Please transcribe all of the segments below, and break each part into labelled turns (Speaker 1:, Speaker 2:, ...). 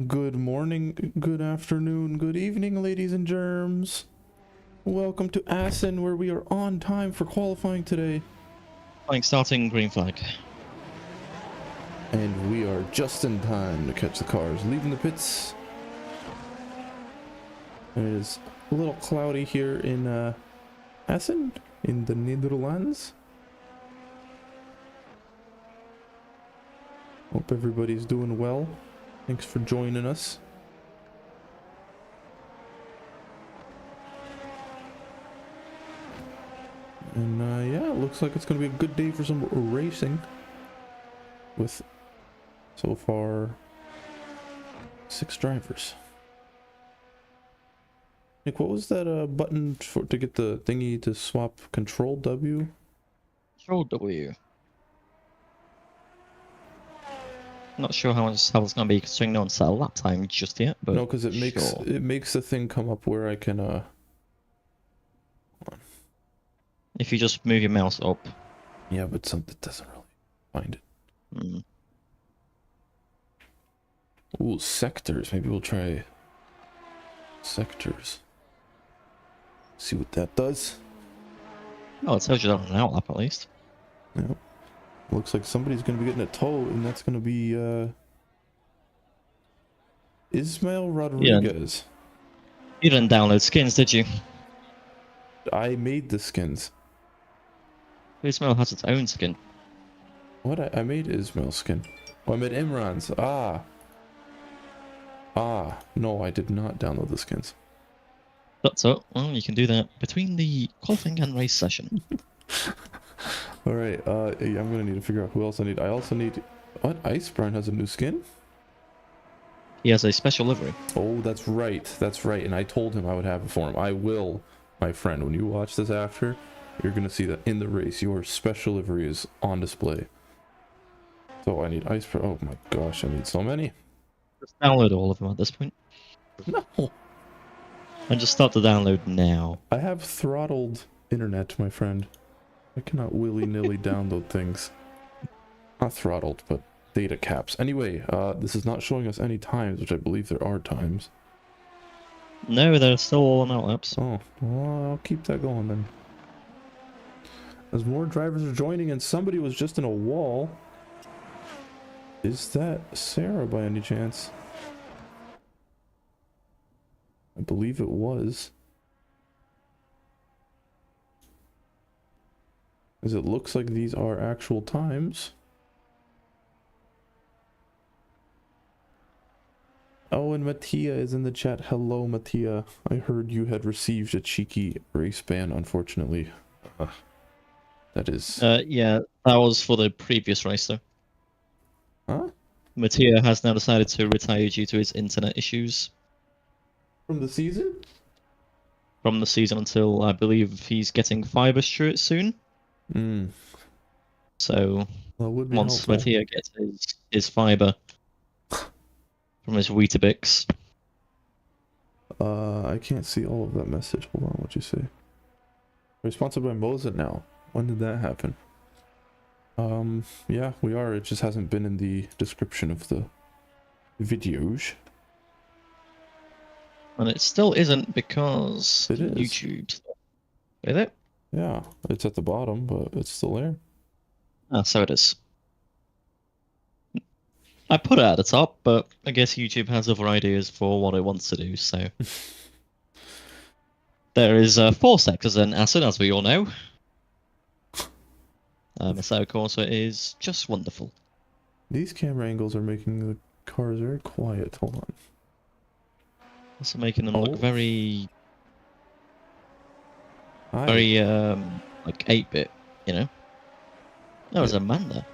Speaker 1: Good morning, good afternoon, good evening, ladies and germs. Welcome to Assen, where we are on time for qualifying today.
Speaker 2: Starting green flag.
Speaker 1: And we are just in time to catch the cars leaving the pits. It is a little cloudy here in Assen, in the Netherlands. Hope everybody's doing well. Thanks for joining us. And yeah, it looks like it's going to be a good day for some racing. With so far 6 drivers. Nick, what was that button to get the thingy to swap Control W?
Speaker 2: Control W. Not sure how it's going to be considering no one set a lap time just yet, but
Speaker 1: no, because it makes the thing come up where I can
Speaker 2: if you just move your mouse up.
Speaker 1: Yeah, but something doesn't really find it. Ooh, sectors. Maybe we'll try sectors. See what that does.
Speaker 2: Oh, it tells you that on an outlap at least.
Speaker 1: Yep. Looks like somebody's going to be getting a tow, and that's going to be Ismail Rodriguez.
Speaker 2: You didn't download skins, did you?
Speaker 1: I made the skins.
Speaker 2: Ismail has its own skin.
Speaker 1: What? I made Ismail's skin. Oh, I made Imran's. No, I did not download the skins.
Speaker 2: That's it. Well, you can do that between the qualifying and race session.
Speaker 1: Alright, I'm gonna need to figure out who else I need. I also need... What? Iceburn has a new skin?
Speaker 2: He has a special livery.
Speaker 1: Oh, that's right. That's right. And I told him I would have it for him. I will, my friend. When you watch this after, you're gonna see that in the race, your special livery is on display. So I need Iceburn. Oh my gosh, I need so many.
Speaker 2: Just download all of them at this point.
Speaker 1: No.
Speaker 2: And just start the download now.
Speaker 1: I have throttled internet, my friend. I cannot willy-nilly download things. Not throttled, but data caps. Anyway, this is not showing us any times, which I believe there are times.
Speaker 2: No, they're still all on outlaps.
Speaker 1: Oh, well, I'll keep that going then. As more drivers are joining and somebody was just in a wall. Is that Sarah by any chance? I believe it was. As it looks like these are actual times. Oh, and Mattia is in the chat. Hello, Mattia. I heard you had received a cheeky race ban, unfortunately. That is...
Speaker 2: yeah, that was for the previous race, though.
Speaker 1: Huh?
Speaker 2: Mattia has now decided to retire due to his internet issues.
Speaker 1: From the season?
Speaker 2: From the season until, I believe, he's getting fiber shirts soon. So, once Mattia gets his fiber from his Weetabix.
Speaker 1: I can't see all of that message. Hold on, what'd you say? We're sponsored by Moza now. When did that happen? Yeah, we are. It just hasn't been in the description of the videos.
Speaker 2: And it still isn't because
Speaker 1: it is.
Speaker 2: YouTube. Is it?
Speaker 1: Yeah, it's at the bottom, but it's still there.
Speaker 2: Ah, so it is. I put it at the top, but I guess YouTube has other ideas for what it wants to do, so... There is 4 sectors in Assen, as we all know. Assetto course is just wonderful.
Speaker 1: These camera angles are making the cars very quiet. Hold on.
Speaker 2: Also making them look very... Very, like 8-bit, you know? No, there's a man there.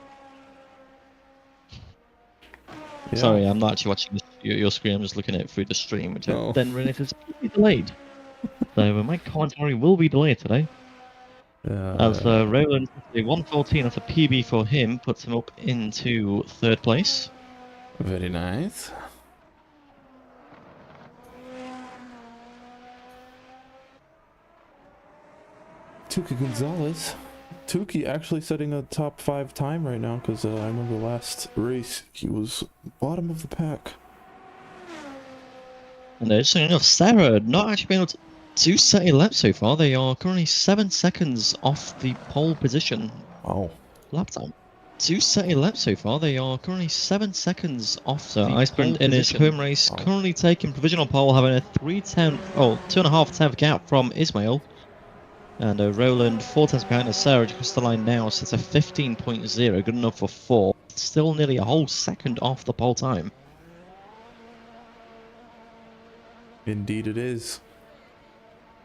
Speaker 2: Yeah. Sorry, I'm not actually watching your screen, I'm just looking at it through the stream, which I then realized is delayed. So my commentary will be delayed today. As Roland, a 114 as a PB for him, puts him up into 3rd place.
Speaker 1: Very nice. Tuki Gonzalez. Tuki actually setting a top 5 time right now, because I remember last race he was bottom of the pack.
Speaker 2: And interestingly enough, Sarah not actually been able to set a lap so far. They are currently 7 seconds off the pole position.
Speaker 1: Wow.
Speaker 2: Lap time. 2 set a lap so far. They are currently 7 seconds off the Iceberg in his home race. Wow. Currently taking provisional pole, having a 2.5 tenth gap from Ismail. And Roland 4 tenths behind Sarah across the line now, so it's a 15.0, good enough for 4. Still nearly a whole second off the pole time.
Speaker 1: Indeed it is.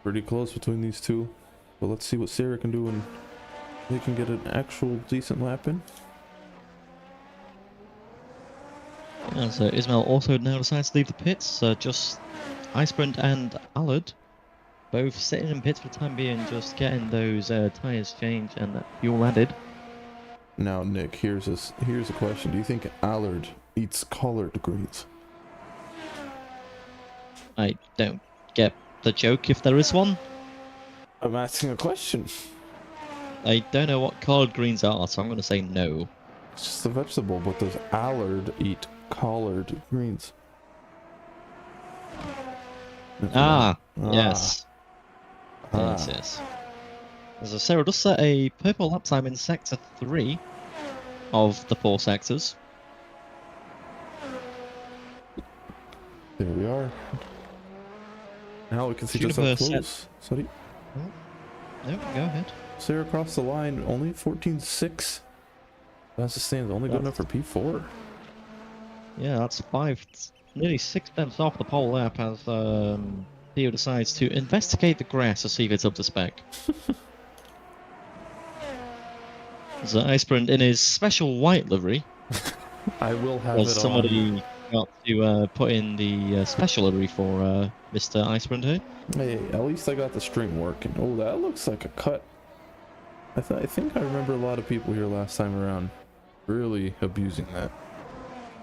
Speaker 1: Pretty close between these two. But let's see what Sarah can do and they can get an actual decent lap in.
Speaker 2: And so Ismail also now decides to leave the pits. Just Icebrand and Allard both sitting in pits for the time being, just getting those tyres changed and fuel added.
Speaker 1: Now, Nick, here's a question. Do you think Allard eats collard greens?
Speaker 2: I don't get the joke, if there is one.
Speaker 1: I'm asking a question.
Speaker 2: I don't know what collard greens are, so I'm going to say no.
Speaker 1: It's just a vegetable, but does Allard eat collard greens?
Speaker 2: Yes. Yes. As Sarah does set a purple lap time in sector 3 of the 4 sectors.
Speaker 1: There we are. Now we can see just how close. Sorry.
Speaker 2: No, go ahead.
Speaker 1: Sarah across the line, only 14.6. That's the stands, only good enough for P4.
Speaker 2: Yeah, that's nearly 6 tenths off the pole lap as Theo decides to investigate the grass to see if it's up to spec. So Icebrand in his special white livery.
Speaker 1: I will have it
Speaker 2: somebody got to put in the special livery for Mr. Icebrand here.
Speaker 1: Hey, at least I got the string working. Oh, that looks like a cut. I think I remember a lot of people here last time around really abusing that.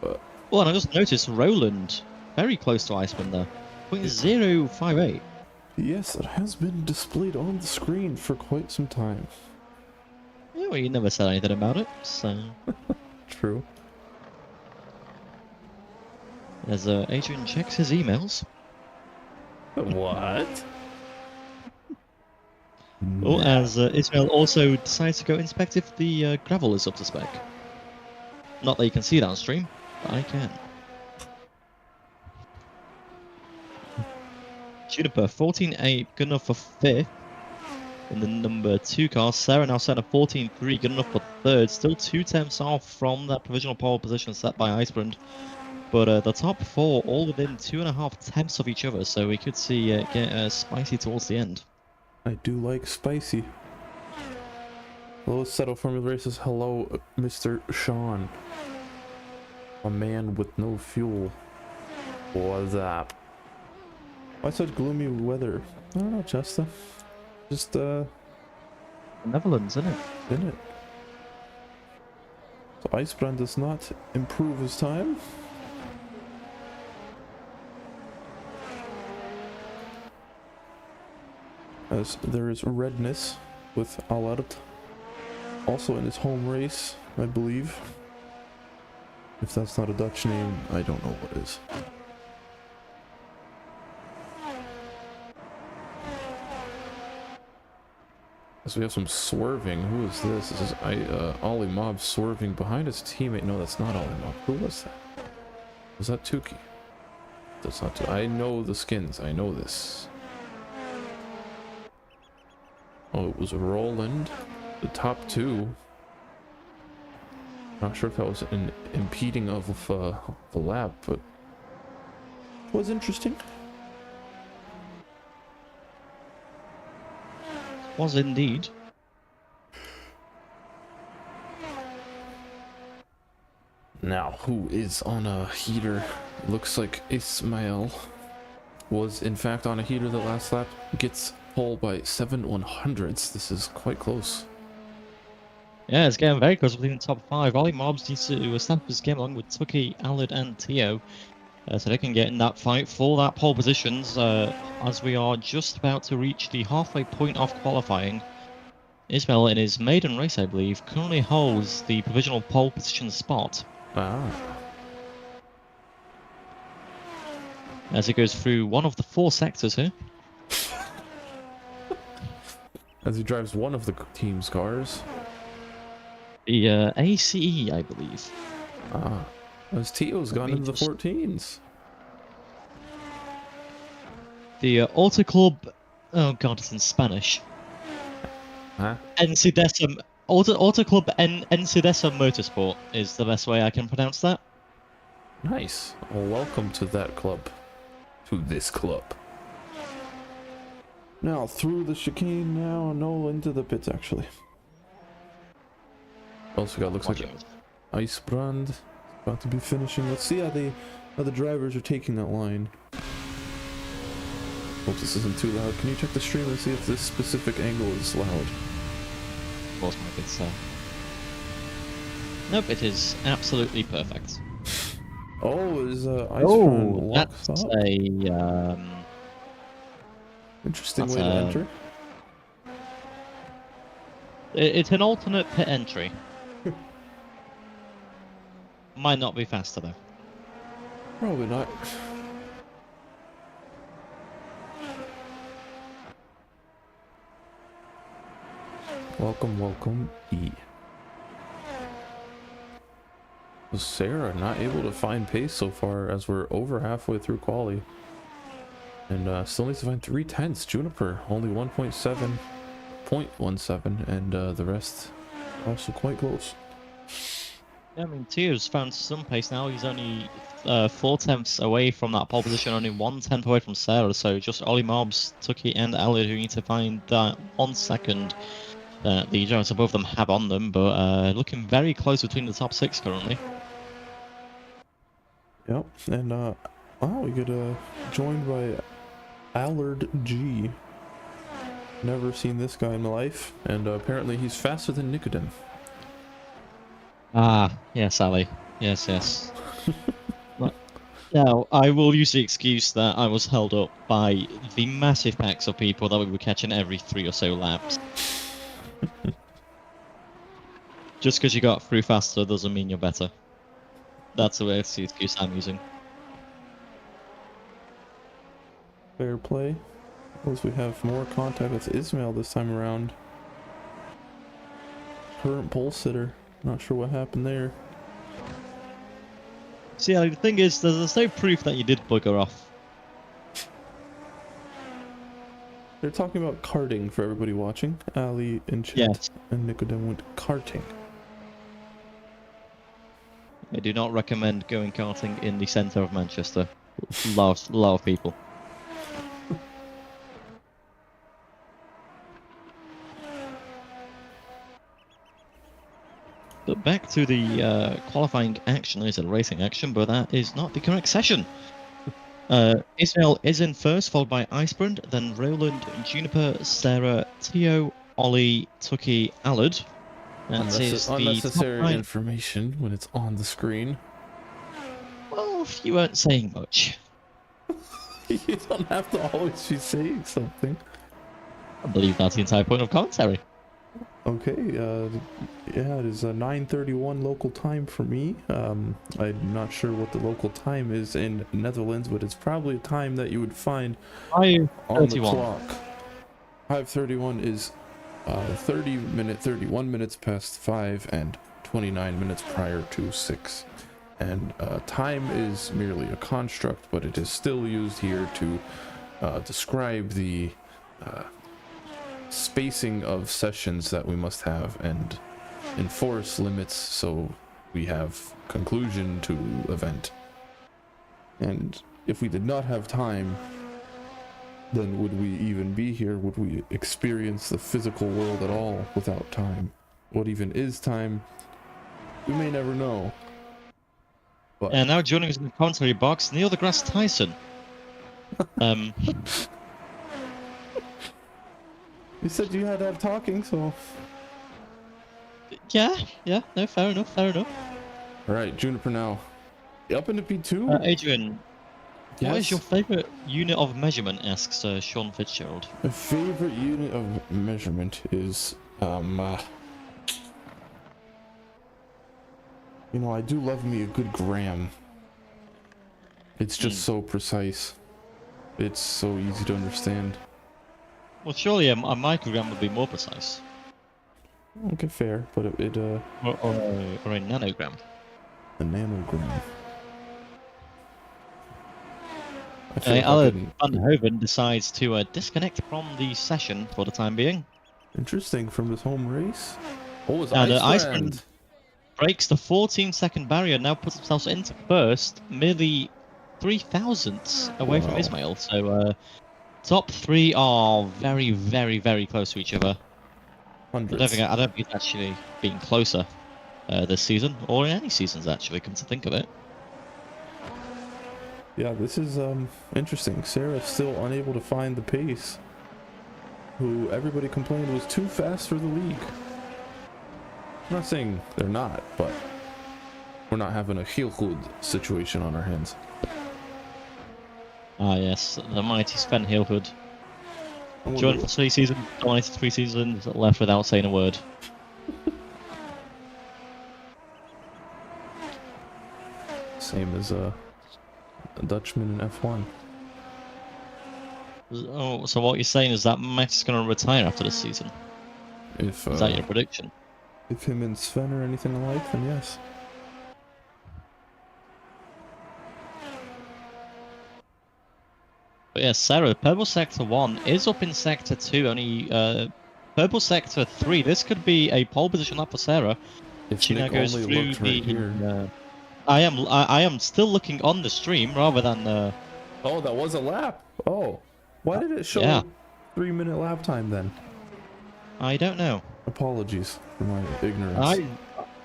Speaker 1: But
Speaker 2: well, and I just noticed Roland very close to Icebrand there. 0.058.
Speaker 1: Yes, it has been displayed on the screen for quite some time.
Speaker 2: Yeah, well, you never said anything about it, so...
Speaker 1: True.
Speaker 2: As Adrian checks his emails.
Speaker 1: What?
Speaker 2: Oh, as Ismail also decides to go inspect if the gravel is up to spec. Not that you can see it on stream, but I can. Juniper 14.8, good enough for 5th in the number 2 car. Sarah now set a 14.3, good enough for 3rd. Still 2 tenths off from that provisional pole position set by Icebrand. But the top 4 all within 2.5 tenths of each other, so we could see it get spicy towards the end.
Speaker 1: I do like spicy. Hello, Assetto Formula Races. Hello, Mr. Sean. A man with no fuel. What's up? Why such gloomy weather? I don't know, Justa. Just,
Speaker 2: Netherlands, isn't it?
Speaker 1: Isn't it? So Icebrand does not improve his time. As there is redness with Allard. Also in his home race, I believe. If that's not a Dutch name, I don't know what is. So we have some swerving. Who is this? This is Ollie Mob swerving behind his teammate. No, that's not Ollie Mob. Who was that? Was that Tukey? That's not Tukey. I know the skins. I know this. Oh, it was Roland. The top 2. Not sure if that was an impeding of the lap, but it was interesting.
Speaker 2: Was indeed.
Speaker 1: Now, who is on a heater? Looks like Ismail was in fact on a heater the last lap. Gets pole by 7/100ths. This is quite close.
Speaker 2: Yeah, it's getting very close between the top 5. Ollie Mobs needs to establish his game along with Tukey, Allard and Tio. So they can get in that fight for that pole positions as we are just about to reach the halfway point of qualifying. Ismail, in his maiden race, I believe, currently holds the provisional pole position spot.
Speaker 1: Ah.
Speaker 2: as it goes through one of the 4 sectors here.
Speaker 1: As he drives one of the team's cars.
Speaker 2: The ACE, I believe.
Speaker 1: Ah, as Tio's gone into the 14s.
Speaker 2: The Auto Club, oh god, it's in Spanish.
Speaker 1: Huh?
Speaker 2: Auto Club Encedesa Motorsport is the best way I can pronounce that.
Speaker 1: Nice. Well, welcome to that club. To this club. Now, through the chicane now, no, into the pits, actually. Also got, looks like Ice Brand. About to be finishing. Let's see how the drivers are taking that line. Hope this isn't too loud. Can you check the stream and see if this specific angle is loud?
Speaker 2: Of course, my good sir. Nope, it is absolutely perfect.
Speaker 1: Oh, is Ice Brand
Speaker 2: that's
Speaker 1: up? Interesting way to enter.
Speaker 2: It's an alternate pit entry. Might not be faster though.
Speaker 1: Probably not. Welcome, E. Sarah not able to find pace so far as we're over halfway through quali. And still needs to find 3/10. Juniper only 1.7, and the rest also quite close.
Speaker 2: Yeah, I mean, Tio's found some pace now. He's only 4/10 away from that pole position, only 1/10 away from Sarah. So just Ollie Mobs, Tucky, and Ali who need to find that 1 second that the drivers above them have on them. But looking very close between the top 6 currently.
Speaker 1: Yep, and we get joined by Allard G. Never seen this guy in my life, and apparently he's faster than Nicodem.
Speaker 2: Ah, yes, Ali. Yes. Now, I will use the excuse that I was held up by the massive packs of people that we were catching every 3 or so laps. Just because you got through faster doesn't mean you're better. That's the excuse I'm using.
Speaker 1: Fair play. As we have more contact with Ismail this time around. Current pole sitter. Not sure what happened there.
Speaker 2: See, the thing is, there's no proof that you did bugger off.
Speaker 1: They're talking about karting for everybody watching. Ali in chat and Nicodem went karting.
Speaker 2: I do not recommend going karting in the centre of Manchester. Lot of people. But back to the qualifying action. Is a racing action, but that is not the correct session. Ismail is in first, followed by Icebrand, then Roland, Juniper, Sarah, Tio, Ollie, Tucky, Allard.
Speaker 1: Unnecessary information when it's on the screen.
Speaker 2: Well, you weren't saying much.
Speaker 1: You don't have to always be saying something.
Speaker 2: I believe that's the entire point of commentary.
Speaker 1: Okay, yeah, it is 9:31 local time for me. I'm not sure what the local time is in Netherlands, but it's probably a time that you would find on the clock. 5:31 is 31 minutes past 5 and 29 minutes prior to 6. And time is merely a construct, but it is still used here to describe the spacing of sessions that we must have and enforce limits so we have conclusion to event. And if we did not have time, then would we even be here? Would we experience the physical world at all without time? What even is time? We may never know. But
Speaker 2: and now joining us in the commentary box, Neil deGrasse Tyson.
Speaker 1: You said you had to have talking, so...
Speaker 2: Yeah, no, fair enough.
Speaker 1: Alright, Juniper now. Up into P2?
Speaker 2: Adrian,
Speaker 1: yes?
Speaker 2: What is your favourite unit of measurement, asks Sean Fitzgerald.
Speaker 1: My favourite unit of measurement is, you know, I do love me a good gram. It's just so precise. It's so easy to understand.
Speaker 2: Well, surely a microgram would be more precise.
Speaker 1: Okay, fair, but
Speaker 2: or a nanogram.
Speaker 1: A nanogram. I feel like
Speaker 2: Alan Van Hoven decides to disconnect from the session for the time being.
Speaker 1: Interesting, from his home race. Oh, his
Speaker 2: and
Speaker 1: Iceland
Speaker 2: breaks the 14-second barrier, now puts himself into first, merely 3 thousandths away from Ismail. So top 3 are very, very, very close to each other.
Speaker 1: Hundreds.
Speaker 2: I don't think it's actually been closer this season, or in any seasons actually, come to think of it.
Speaker 1: Yeah, this is interesting. Sarah's still unable to find the pace. Who everybody complained was too fast for the league. I'm not saying they're not, but we're not having a heel-hood situation on our hands.
Speaker 2: Ah yes, the mighty Sven Heelhood. Joined for 3 seasons, dominated 3 seasons, left without saying a word.
Speaker 1: Same as a Dutchman in F1.
Speaker 2: Oh, so what you're saying is that Max is going to retire after this season?
Speaker 1: Is
Speaker 2: that your prediction?
Speaker 1: If him and Sven are anything alike, then yes.
Speaker 2: But yeah, Sarah, Purple Sector 1 is up in Sector 2, only Purple Sector 3. This could be a pole position lap for Sarah.
Speaker 1: If
Speaker 2: she
Speaker 1: Nick
Speaker 2: now goes
Speaker 1: only
Speaker 2: through
Speaker 1: looked right here.
Speaker 2: I am still looking on the stream rather than
Speaker 1: Oh, that was a lap. Oh, why did it show 3-minute lap time then?
Speaker 2: I don't know.
Speaker 1: Apologies for my ignorance.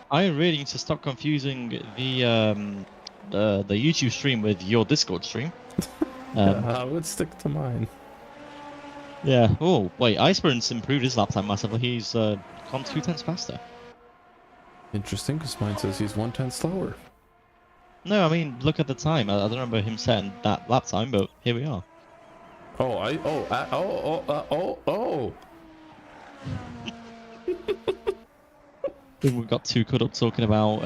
Speaker 2: I really need to stop confusing the YouTube stream with your Discord stream.
Speaker 1: I would stick to mine.
Speaker 2: Yeah. Oh wait, Iceburns improved his lap time massively. He's gone 2 tenths faster.
Speaker 1: Interesting, because mine says he's 1/10 slower.
Speaker 2: No, I mean look at the time. I don't remember him setting that lap time, but here we are. We've got 2 cut up talking about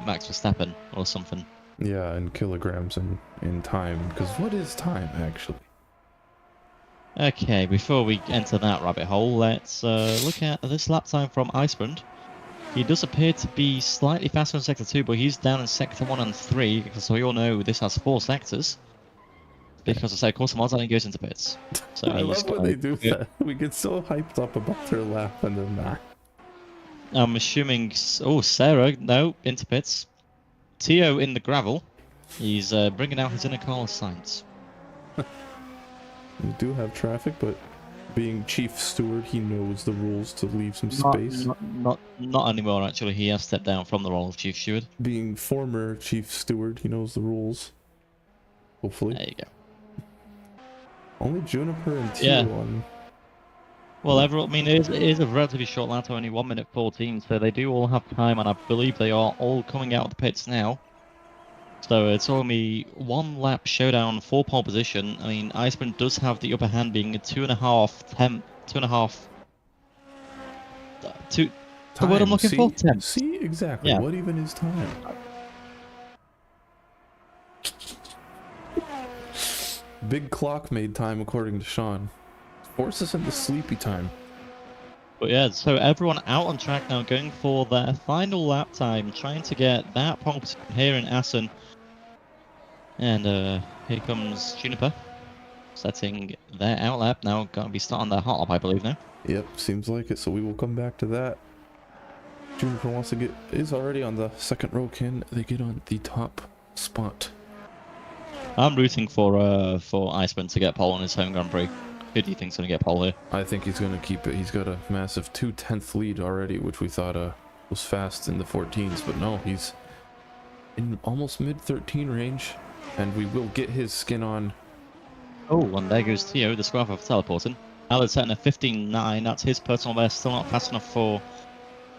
Speaker 2: Max Verstappen or something.
Speaker 1: Yeah, in kilograms and in time. Because what is time actually?
Speaker 2: Okay, before we enter that rabbit hole, let's look at this lap time from Iceland. He does appear to be slightly faster in Sector 2, but he's down in Sector 1 and 3, because we all know this has 4 sectors. Because of course, Mazda goes into pits. So
Speaker 1: I love when they do that. We get so hyped up about their lap and then not.
Speaker 2: I'm assuming... Oh, Sarah, no, into pits. Tio in the gravel. He's bringing out his inner Carlos Sainz.
Speaker 1: We do have traffic, but being chief steward, he knows the rules to leave some space.
Speaker 2: Not anymore, actually. He has stepped down from the role of chief steward.
Speaker 1: Being former chief steward, he knows the rules. Hopefully.
Speaker 2: There you go.
Speaker 1: Only Juniper and Tio on...
Speaker 2: Well, I mean, it is a relatively short lap, only 1 minute 14, so they do all have time, and I believe they are all coming out of the pits now. So it's only 1 lap showdown for pole position. I mean, Iceman does have the upper hand, being a 2.5. The word I'm looking for? Temp.
Speaker 1: See, exactly. Yeah. What even is time? Big clock made time, according to Sean. Force us into sleepy time.
Speaker 2: But yeah, so everyone out on track now, going for their final lap time, trying to get that pole position here in Assen. And here comes Juniper, setting their out lap. Now going to be starting their hot lap, I believe, now.
Speaker 1: Yep, seems like it, so we will come back to that. Juniper wants to is already on the second row. Can they get on the top spot?
Speaker 2: I'm rooting for Iceman to get pole on his home Grand Prix. Who do you think's going to get pole here?
Speaker 1: I think he's going to keep it. He's got a massive 2/10 lead already, which we thought was fast in the 14s, but no, he's in almost mid-13 range, and we will get his skin on.
Speaker 2: Oh, and there goes Tio, the squad of teleporting. Alan's setting a 15.9. That's his personal best. Still not fast enough for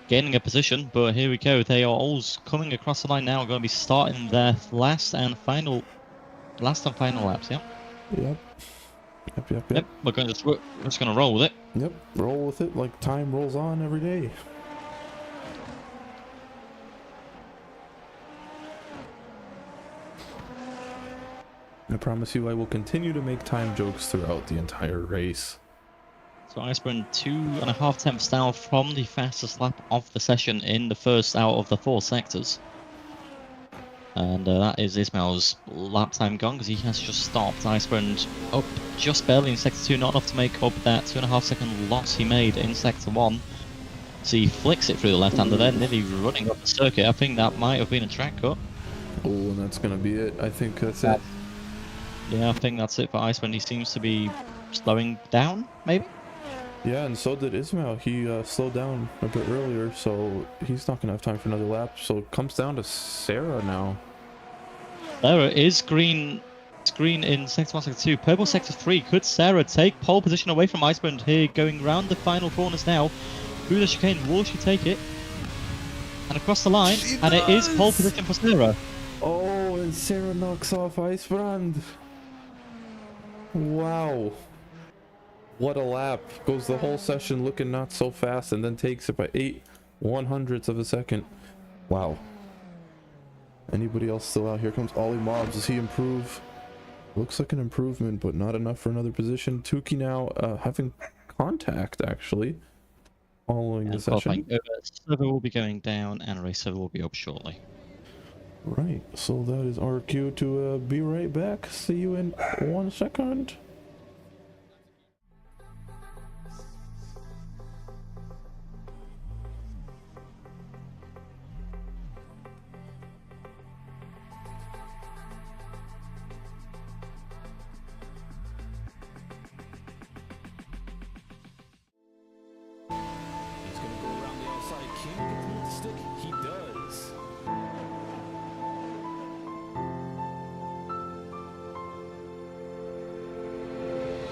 Speaker 2: gaining a position, but here we go. They are all coming across the line now. Going to be starting their last and final laps. Yeah.
Speaker 1: Yep.
Speaker 2: Yep. We're just going to roll with it.
Speaker 1: Yep. Roll with it like time rolls on every day. I promise you I will continue to make time jokes throughout the entire race.
Speaker 2: So Iceburn 2.5 tenths down from the fastest lap of the session in the first out of the 4 sectors. And that is Ismail's lap time gone because he has just stopped. Iceburn up just barely in Sector 2, not enough to make up that 2.5 second loss he made in Sector 1. So he flicks it through the left-hander there, nearly running up the circuit. I think that might have been a track cut.
Speaker 1: Oh, and that's going to be it. I think that's it.
Speaker 2: Yeah, I think that's it for Iceburn. He seems to be slowing down, maybe?
Speaker 1: Yeah, and so did Ismail. He slowed down a bit earlier, so he's not going to have time for another lap. So it comes down to Sarah now.
Speaker 2: Sarah is green. It's green in Sector 1, Sector 2. Purple Sector 3. Could Sarah take pole position away from Iceburn here, going round the final corners now? Through the chicane, will she take it? And across the line, and it is pole position for Sarah.
Speaker 1: Oh, and Sarah knocks off Icebrand. Wow. What a lap. Goes the whole session looking not so fast and then takes it by 8/100ths of a second. Wow. Anybody else still out? Here comes Ollie Mobs. Does he improve? Looks like an improvement, but not enough for another position. Tukey now having contact, actually, following the session.
Speaker 2: Server will be going down and race server will be up shortly.
Speaker 1: Right, so that is our cue to be right back. See you in 1 second.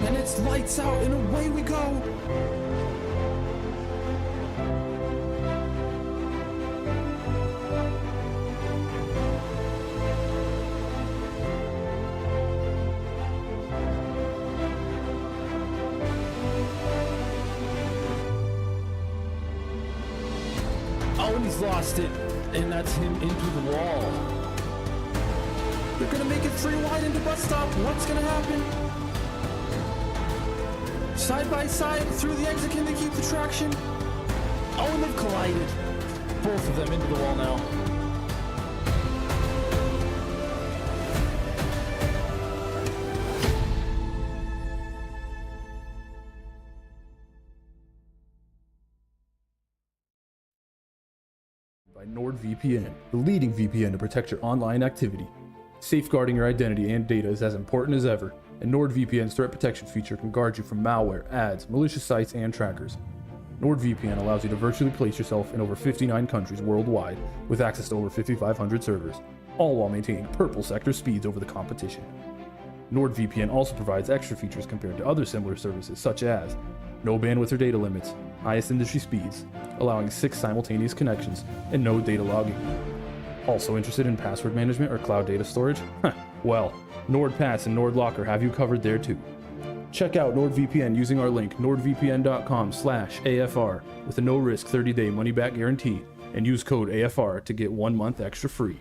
Speaker 1: And it's lights out and away we go. Oh, and he's lost it. And that's him into the wall. They're gonna make it 3 wide into bus stop. What's gonna happen? Side by side through the exit, can they keep the traction? Oh, and they've collided. Both of them into the wall now.
Speaker 3: By NordVPN, the leading VPN to protect your online activity. Safeguarding your identity and data is as important as ever, and NordVPN's threat protection feature can guard you from malware, ads, malicious sites, and trackers. NordVPN allows you to virtually place yourself in over 59 countries worldwide with access to over 5,500 servers, all while maintaining purple sector speeds over the competition. NordVPN also provides extra features compared to other similar services such as no bandwidth or data limits, highest industry speeds, allowing 6 simultaneous connections, and no data logging. Also interested in password management or cloud data storage? Well, NordPass and NordLocker have you covered there too. Check out NordVPN using our link nordvpn.com/AFR with a no-risk 30-day money-back guarantee and use code AFR to get 1 month extra free.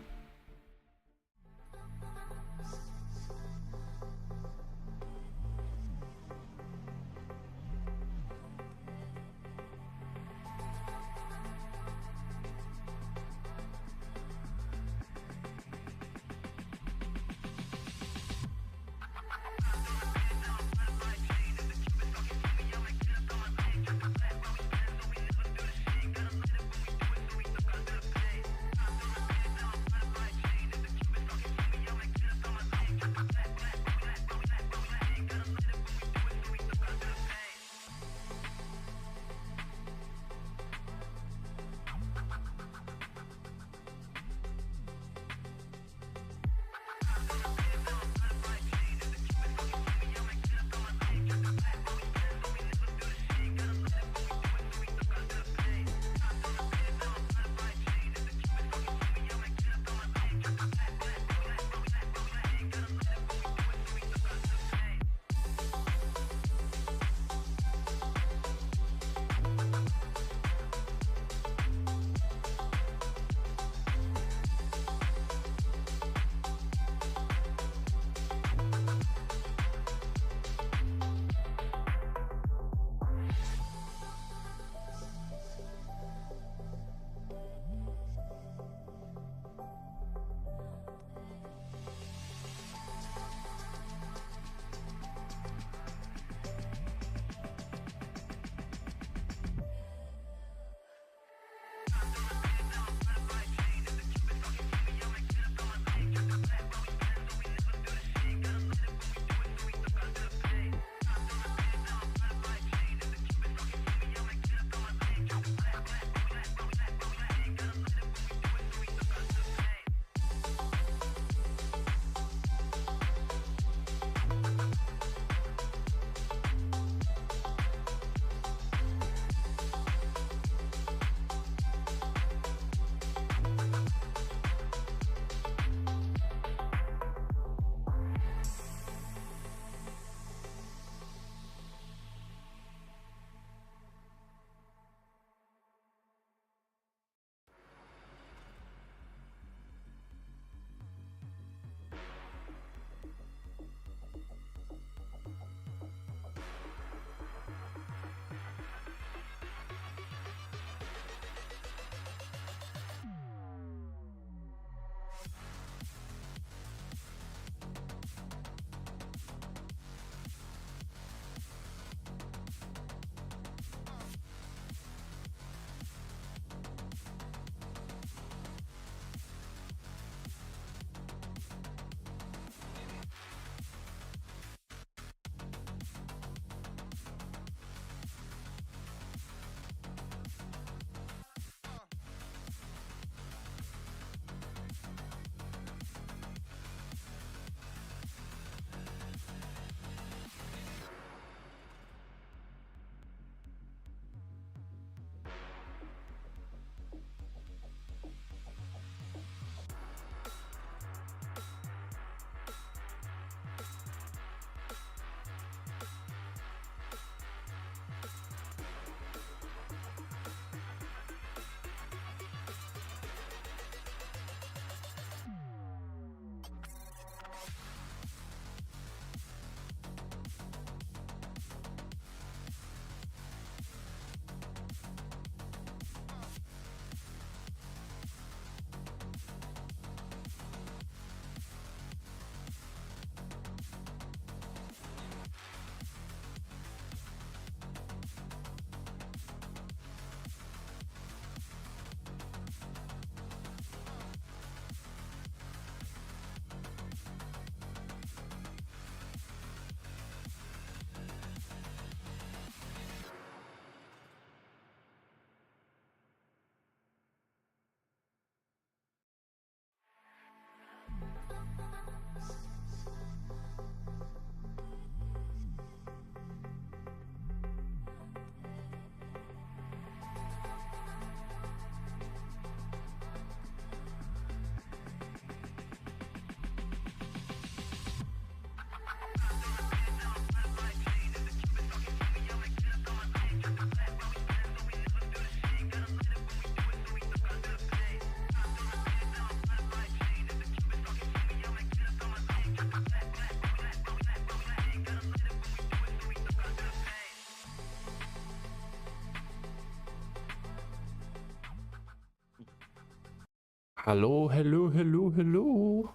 Speaker 1: Hello, hello, hello, hello.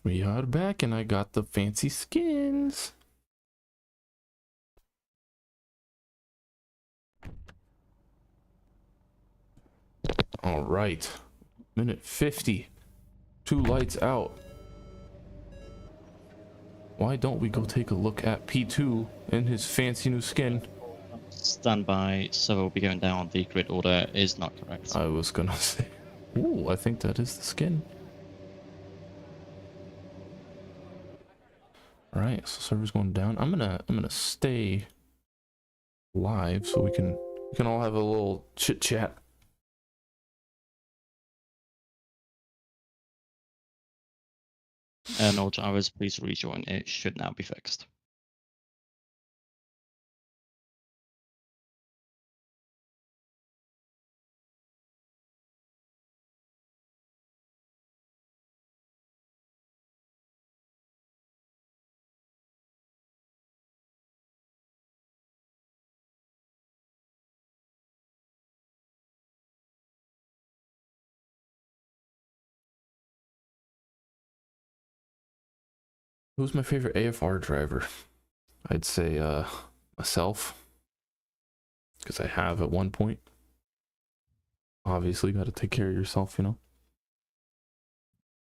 Speaker 1: We are back and I got the fancy skins. All right. Minute 50. 2 lights out. Why don't we go take a look at P2 in his fancy new skin?
Speaker 2: Stand by, so we'll be going down. The grid order is not correct.
Speaker 1: I was gonna say, ooh, I think that is the skin. All right, so server's going down. I'm gonna stay live so we can all have a little chit chat.
Speaker 2: And all drivers, please rejoin. It should now be fixed.
Speaker 1: Who's my favorite AFR driver? I'd say myself, because I have at one point. Obviously, got to take care of yourself, you know.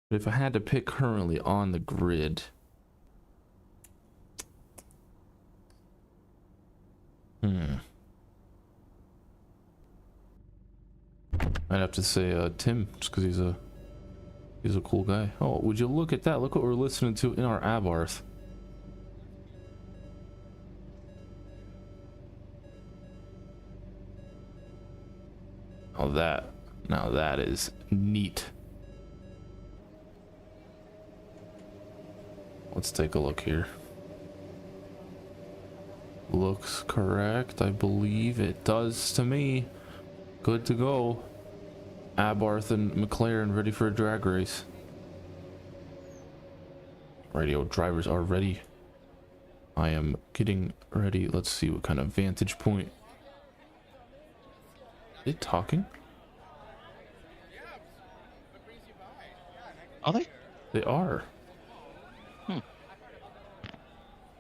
Speaker 1: But if I had to pick currently on the grid, I'd have to say Tim, just because he's a cool guy. Oh, would you look at that? Look what we're listening to in our Abarth. Now that is neat. Let's take a look here. Looks correct. I believe it does to me. Good to go. Abarth and McLaren ready for a drag race. Radio drivers are ready. I am getting ready. Let's see what kind of vantage point. Are they talking?
Speaker 2: Are they?
Speaker 1: They are.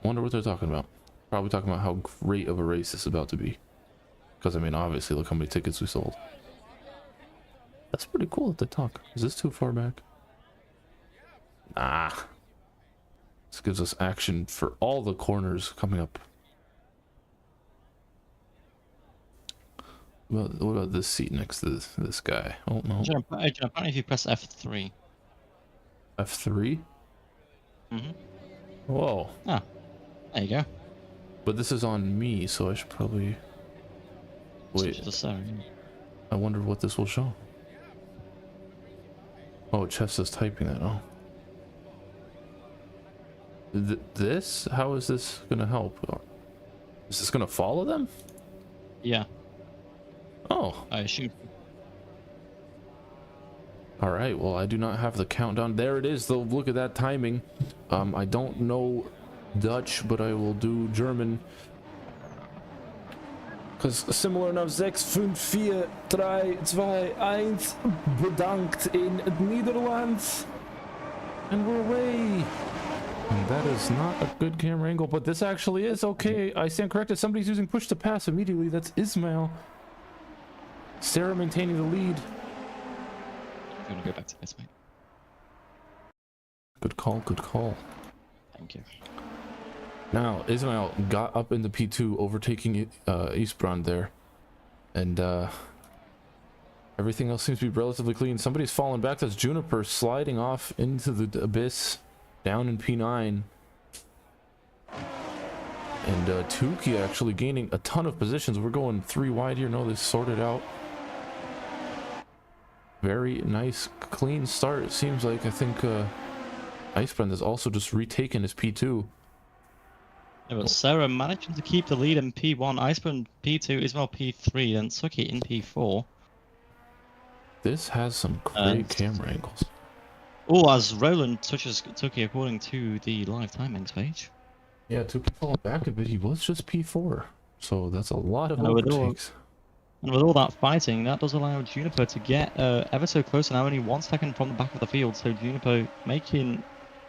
Speaker 1: Wonder what they're talking about. Probably talking about how great of a race this is about to be. Because, I mean, obviously, look how many tickets we sold. That's pretty cool that they talk. Is this too far back? Nah. This gives us action for all the corners coming up. What about this seat next to this guy? Oh, no.
Speaker 2: Apparently if you press F3.
Speaker 1: F3?
Speaker 2: Mm-hmm.
Speaker 1: Whoa.
Speaker 2: Ah, there you go.
Speaker 1: But this is on me, so I should probably... Wait. I wonder what this will show. Oh, Chess is typing that. Oh. This? How is this gonna help? Is this gonna follow them?
Speaker 2: Yeah.
Speaker 1: Oh.
Speaker 2: I assume.
Speaker 1: Alright, well, I do not have the countdown. There it is, though. Look at that timing. I don't know Dutch, but I will do German. Because similar enough, 6, 5, 4, 3, 2, 1, bedankt in Nederland. And we're away. And that is not a good camera angle, but this actually is okay. I stand corrected. Somebody's using push to pass immediately. That's Ismail. Sarah maintaining the lead.
Speaker 2: I'm gonna go back to this, mate.
Speaker 1: Good call, good call.
Speaker 2: Thank you.
Speaker 1: Now, Ismail got up into P2, overtaking Eastbrand there. And everything else seems to be relatively clean. Somebody's fallen back. That's Juniper sliding off into the abyss, down in P9. And Tuki actually gaining a ton of positions. We're going 3 wide here. No, they sorted out. Very nice, clean start. It seems like, I think Icebrand has also just retaken his P2.
Speaker 2: Yeah, but Sarah managing to keep the lead in P1, Icebrand P2, Ismail P3, and Suki in P4.
Speaker 1: This has some great camera angles.
Speaker 2: Oh, as Roland touches Tuki according to the live timings page.
Speaker 1: Yeah, Tuki falling back a bit. He was just P4, so that's a lot of overtakes.
Speaker 2: And with all that fighting, that does allow Juniper to get ever so close, now only 1 second from the back of the field. So Juniper making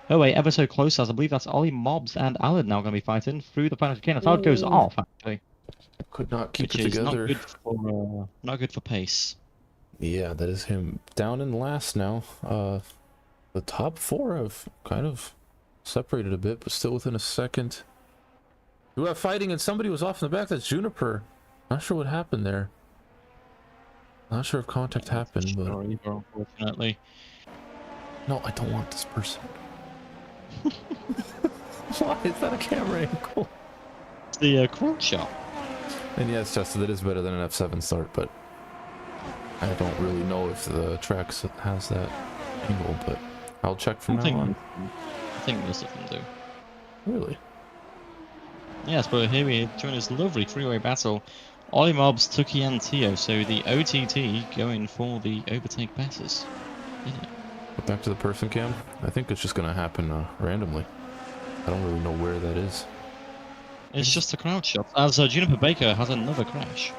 Speaker 2: her way ever so close, as I believe that's Ollie, Mobs, and Alad now going to be fighting through the final chicane. That's how it goes off, actually.
Speaker 1: Could not keep
Speaker 2: Which
Speaker 1: it
Speaker 2: is
Speaker 1: together.
Speaker 2: not good for pace.
Speaker 1: Yeah, that is him down in last now. The top 4 have kind of separated a bit, but still within a second. We have fighting, and somebody was off in the back. That's Juniper. Not sure what happened there. Not sure if contact happened, but
Speaker 2: Either, unfortunately.
Speaker 1: no, I don't want this person. Why is that a camera angle?
Speaker 2: It's the crowd shot.
Speaker 1: And yes, Justin, that is better than an F7 start, but I don't really know if the track has that angle, but I'll check from now on.
Speaker 2: I think most of them do.
Speaker 1: Really?
Speaker 2: Yes, but here we join this lovely three-way battle. Ollie, Mobs, Tuki, and Tio. So the OTT going for the overtake passes.
Speaker 1: Back to the person cam. I think it's just going to happen randomly. I don't really know where that is.
Speaker 2: It's just a crowd shot, as Juniper Baker has another crash.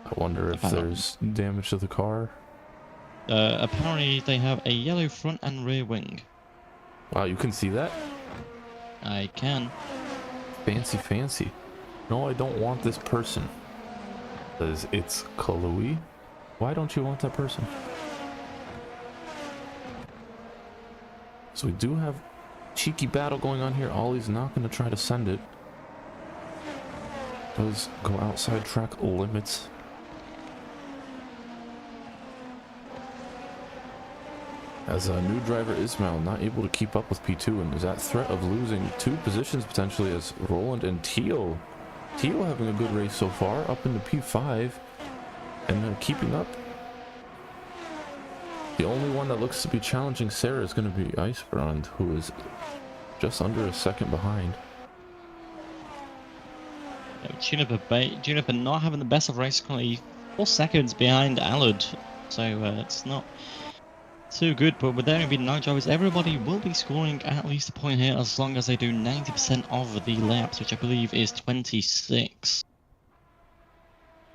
Speaker 1: I wonder if there's damage to the car.
Speaker 2: Apparently they have a yellow front and rear wing.
Speaker 1: Wow, you can see that?
Speaker 2: I can.
Speaker 1: Fancy, fancy. No, I don't want this person. Because it's Kalui. Why don't you want that person? So we do have cheeky battle going on here. Ollie's not going to try to send it. Does go outside track limits. As a new driver Ismail not able to keep up with P2, and there's that threat of losing 2 positions potentially as Roland and Tio having a good race so far, up into P5 and keeping up. The only one that looks to be challenging Sarah is going to be Icebrand, who is just under a second behind.
Speaker 2: Juniper not having the best of race, currently 4 seconds behind Allard, so it's not too good, but with there only being 9 drivers, everybody will be scoring at least a point here as long as they do 90% of the laps, which I believe is 26.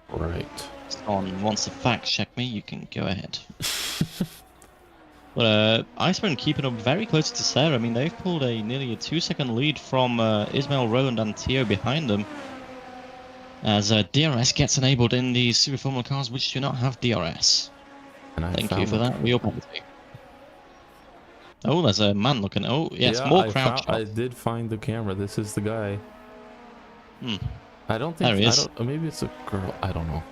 Speaker 1: Right.
Speaker 2: Someone wants to fact check me, you can go ahead. But Iceman keeping up very close to Sarah. I mean, they've pulled nearly a 2-second lead from Ismail, Roland, and Tio behind them. As DRS gets enabled in these Super Formula cars which do not have DRS.
Speaker 1: And
Speaker 2: Thank you for that. Wheel penalty. Oh, there's a man looking. Oh, yes,
Speaker 1: yeah,
Speaker 2: more crowd shots.
Speaker 1: I did find the camera. This is the guy. I don't think.
Speaker 2: There he is.
Speaker 1: Maybe it's a girl. I don't know.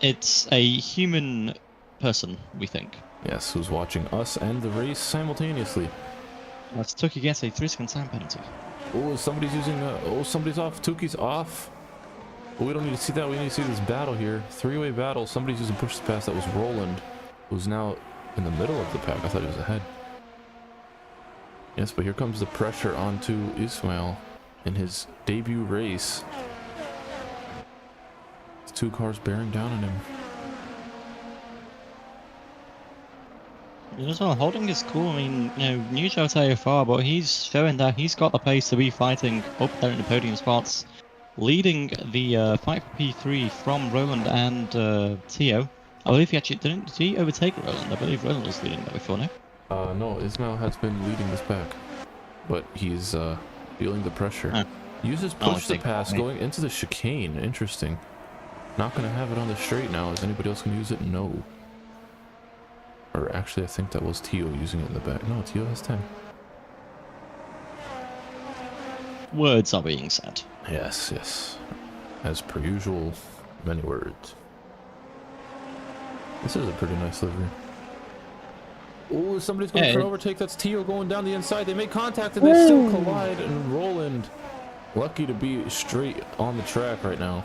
Speaker 2: It's a human person, we think.
Speaker 1: Yes, who's watching us and the race simultaneously.
Speaker 2: That's Tuki gets a 3-second time penalty.
Speaker 1: Oh, somebody's using. Somebody's off. Tuki's off. But we don't need to see that. We need to see this battle here. 3-way battle. Somebody's using push to pass. That was Roland, who's now in the middle of the pack. I thought he was ahead. Yes, but here comes the pressure onto Ismail in his debut race. 2 cars bearing down on him.
Speaker 2: Well, holding is cool. I mean, new driver AFR, but he's showing that he's got the pace to be fighting up there in the podium spots. Leading the fight for P3 from Roland and Tio. I believe he actually did he overtake Roland? I believe Roland was leading that before, no?
Speaker 1: No, Ismail has been leading this pack, but he's feeling the pressure. Uses push to pass going into the chicane. Interesting. Not going to have it on the straight now. Is anybody else going to use it? No. Or actually, I think that was Tio using it in the back. No, Tio has 10.
Speaker 2: Words are being said.
Speaker 1: Yes, yes. As per usual, many words. This is a pretty nice livery. Oh, somebody's going for an overtake. That's Tio going down the inside. They make contact and they still collide. And Roland, lucky to be straight on the track right now.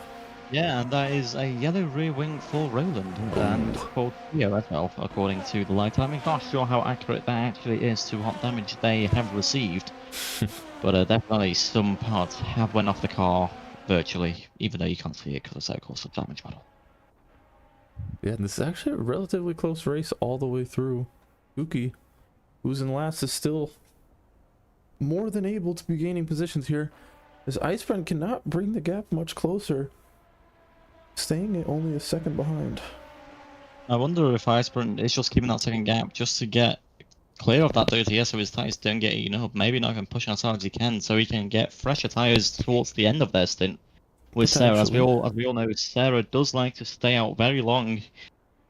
Speaker 2: Yeah, and that is a yellow rear wing for Roland and for Tio as well, according to the live timing. Not sure how accurate that actually is to what damage they have received. But definitely some parts have went off the car virtually, even though you can't see it because it's so close to damage battle.
Speaker 1: Yeah, and this is actually a relatively close race all the way through. Uki, who's in last, is still more than able to be gaining positions here. As Icebrand cannot bring the gap much closer. staying only a second behind.
Speaker 2: I wonder if Iceburn is just keeping that second gap just to get clear of that dirty air so his tyres don't get eaten up. Maybe not even pushing as hard as he can so he can get fresher tyres towards the end of their stint with Sarah. As we all know, Sarah does like to stay out very long.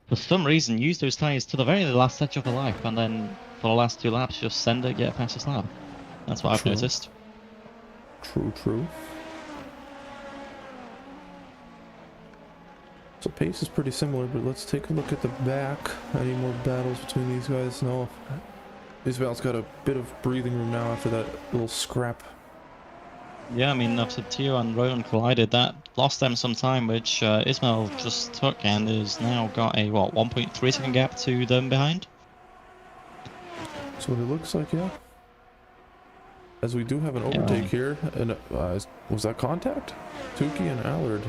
Speaker 2: For some reason, use those tyres to the very last edge of her life, and then for the last 2 laps, just send her, get past this lap. That's what I've noticed.
Speaker 1: True. So pace is pretty similar, but let's take a look at the back. Any more battles between these guys? No. Ismail's got a bit of breathing room now after that little scrap.
Speaker 2: Yeah, I mean, after Tio and Roland collided, that lost them some time, which Ismail just took and has now got a, 1.3 second gap to them behind?
Speaker 1: So it looks like, yeah. As we do have an overtake here, and was that contact? Tukey and Allard.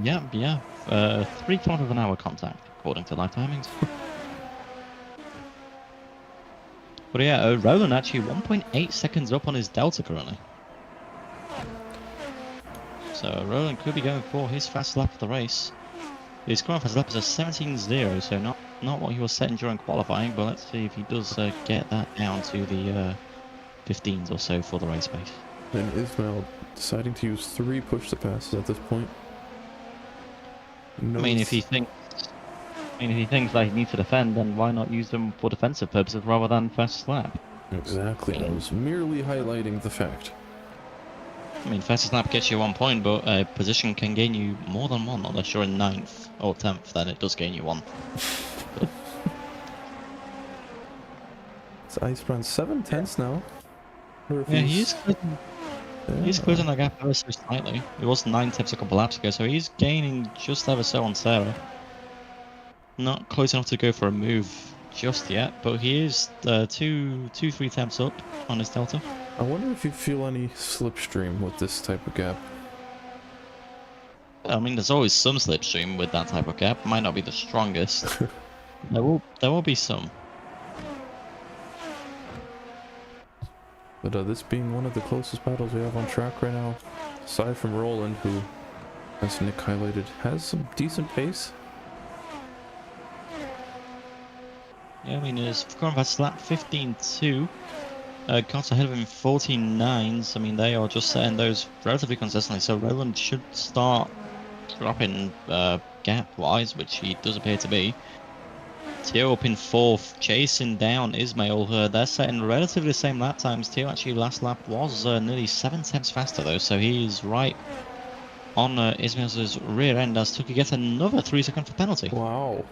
Speaker 2: Yeah. 3/4 of an hour contact, according to live timings. But yeah, Roland actually 1.8 seconds up on his Delta currently. So Roland could be going for his fast lap of the race. His current fast lap is a 17.0, so not what he was setting during qualifying, but let's see if he does get that down to the 15s or so for the race pace.
Speaker 1: And Ismail deciding to use 3 push-to-passes at this point.
Speaker 2: I mean, if he thinks that he needs to defend, then why not use them for defensive purposes rather than fast lap?
Speaker 1: Exactly. I was merely highlighting the fact.
Speaker 2: I mean, fastest lap gets you 1 point, but a position can gain you more than 1, unless you're in 9th or 10th, then it does gain you 1.
Speaker 1: It's Icebrand 7/10 now.
Speaker 2: Yeah, he's closing that gap ever so slightly. It was 9 tenths a couple laps ago, so he's gaining just ever so on Sarah. Not close enough to go for a move just yet, but he is 3 tenths up on his Delta.
Speaker 1: I wonder if you feel any slipstream with this type of gap.
Speaker 2: I mean, there's always some slipstream with that type of gap. Might not be the strongest. There will be some.
Speaker 1: But this being one of the closest battles we have on track right now, aside from Roland, who, as Nick highlighted, has some decent pace.
Speaker 2: Yeah, I mean, his current fast lap 15.2. Got ahead of him 14.9s. I mean, they are just setting those relatively consistently, so Roland should start dropping gap-wise, which he does appear to be. Tio up in 4th, chasing down Ismail. They're setting relatively the same lap times. Tio actually last lap was nearly 7 tenths faster though, so he's right on Ismail's rear end as Tukey gets another 3 second for penalty.
Speaker 1: Wow.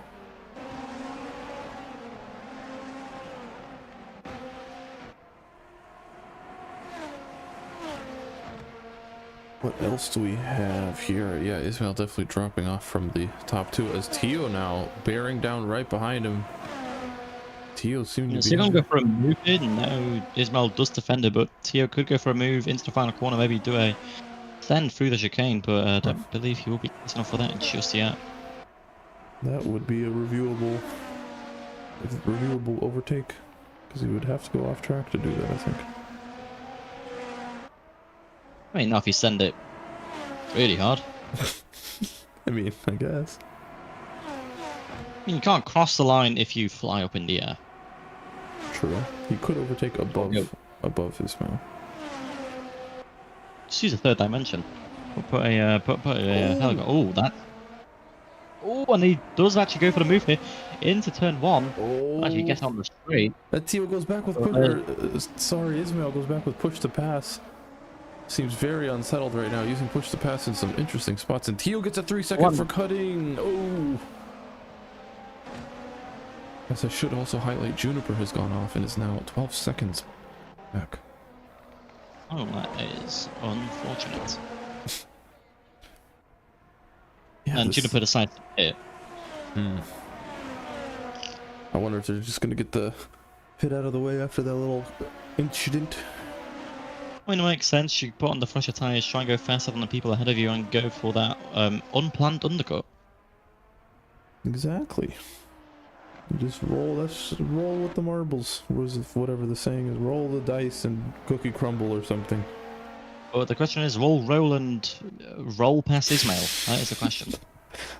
Speaker 1: What else do we have here? Yeah, Ismail definitely dropping off from the top 2 as Tio now bearing down right behind him. Tio seemed to be...
Speaker 2: He's going to go for a move here. No, Ismail does defend it, but Tio could go for a move into the final corner, maybe do a send through the chicane, but I don't believe he will be close enough for that just yet.
Speaker 1: That would be a reviewable overtake, because he would have to go off track to do that, I think.
Speaker 2: I mean, not if you send it really hard.
Speaker 1: I mean, I guess.
Speaker 2: I mean, you can't cross the line if you fly up in the air.
Speaker 1: True. He could overtake above Ismail.
Speaker 2: Just use a third dimension. We'll put a helicopter. Oh, that. Oh, and he does actually go for the move here into turn 1.
Speaker 1: Oh.
Speaker 2: Actually, gets on the straight.
Speaker 1: That Tio goes back with Ismail goes back with push to pass. Seems very unsettled right now, using push to pass in some interesting spots. And Tio gets a 3 second for cutting. Oh. Guess I should also highlight Juniper has gone off and is now 12 seconds back.
Speaker 2: Oh, that is unfortunate.
Speaker 1: Yeah,
Speaker 2: and Juniper decides to hit.
Speaker 1: I wonder if they're just going to get the hit out of the way after that little incident.
Speaker 2: I mean, it makes sense. You put on the fresher tyres, try and go faster than the people ahead of you, and go for that unplanned undercut.
Speaker 1: Exactly. You just roll with the marbles. Whatever the saying is, roll the dice and cookie crumble or something.
Speaker 2: But the question is, will Roland roll past Ismail? That is the question.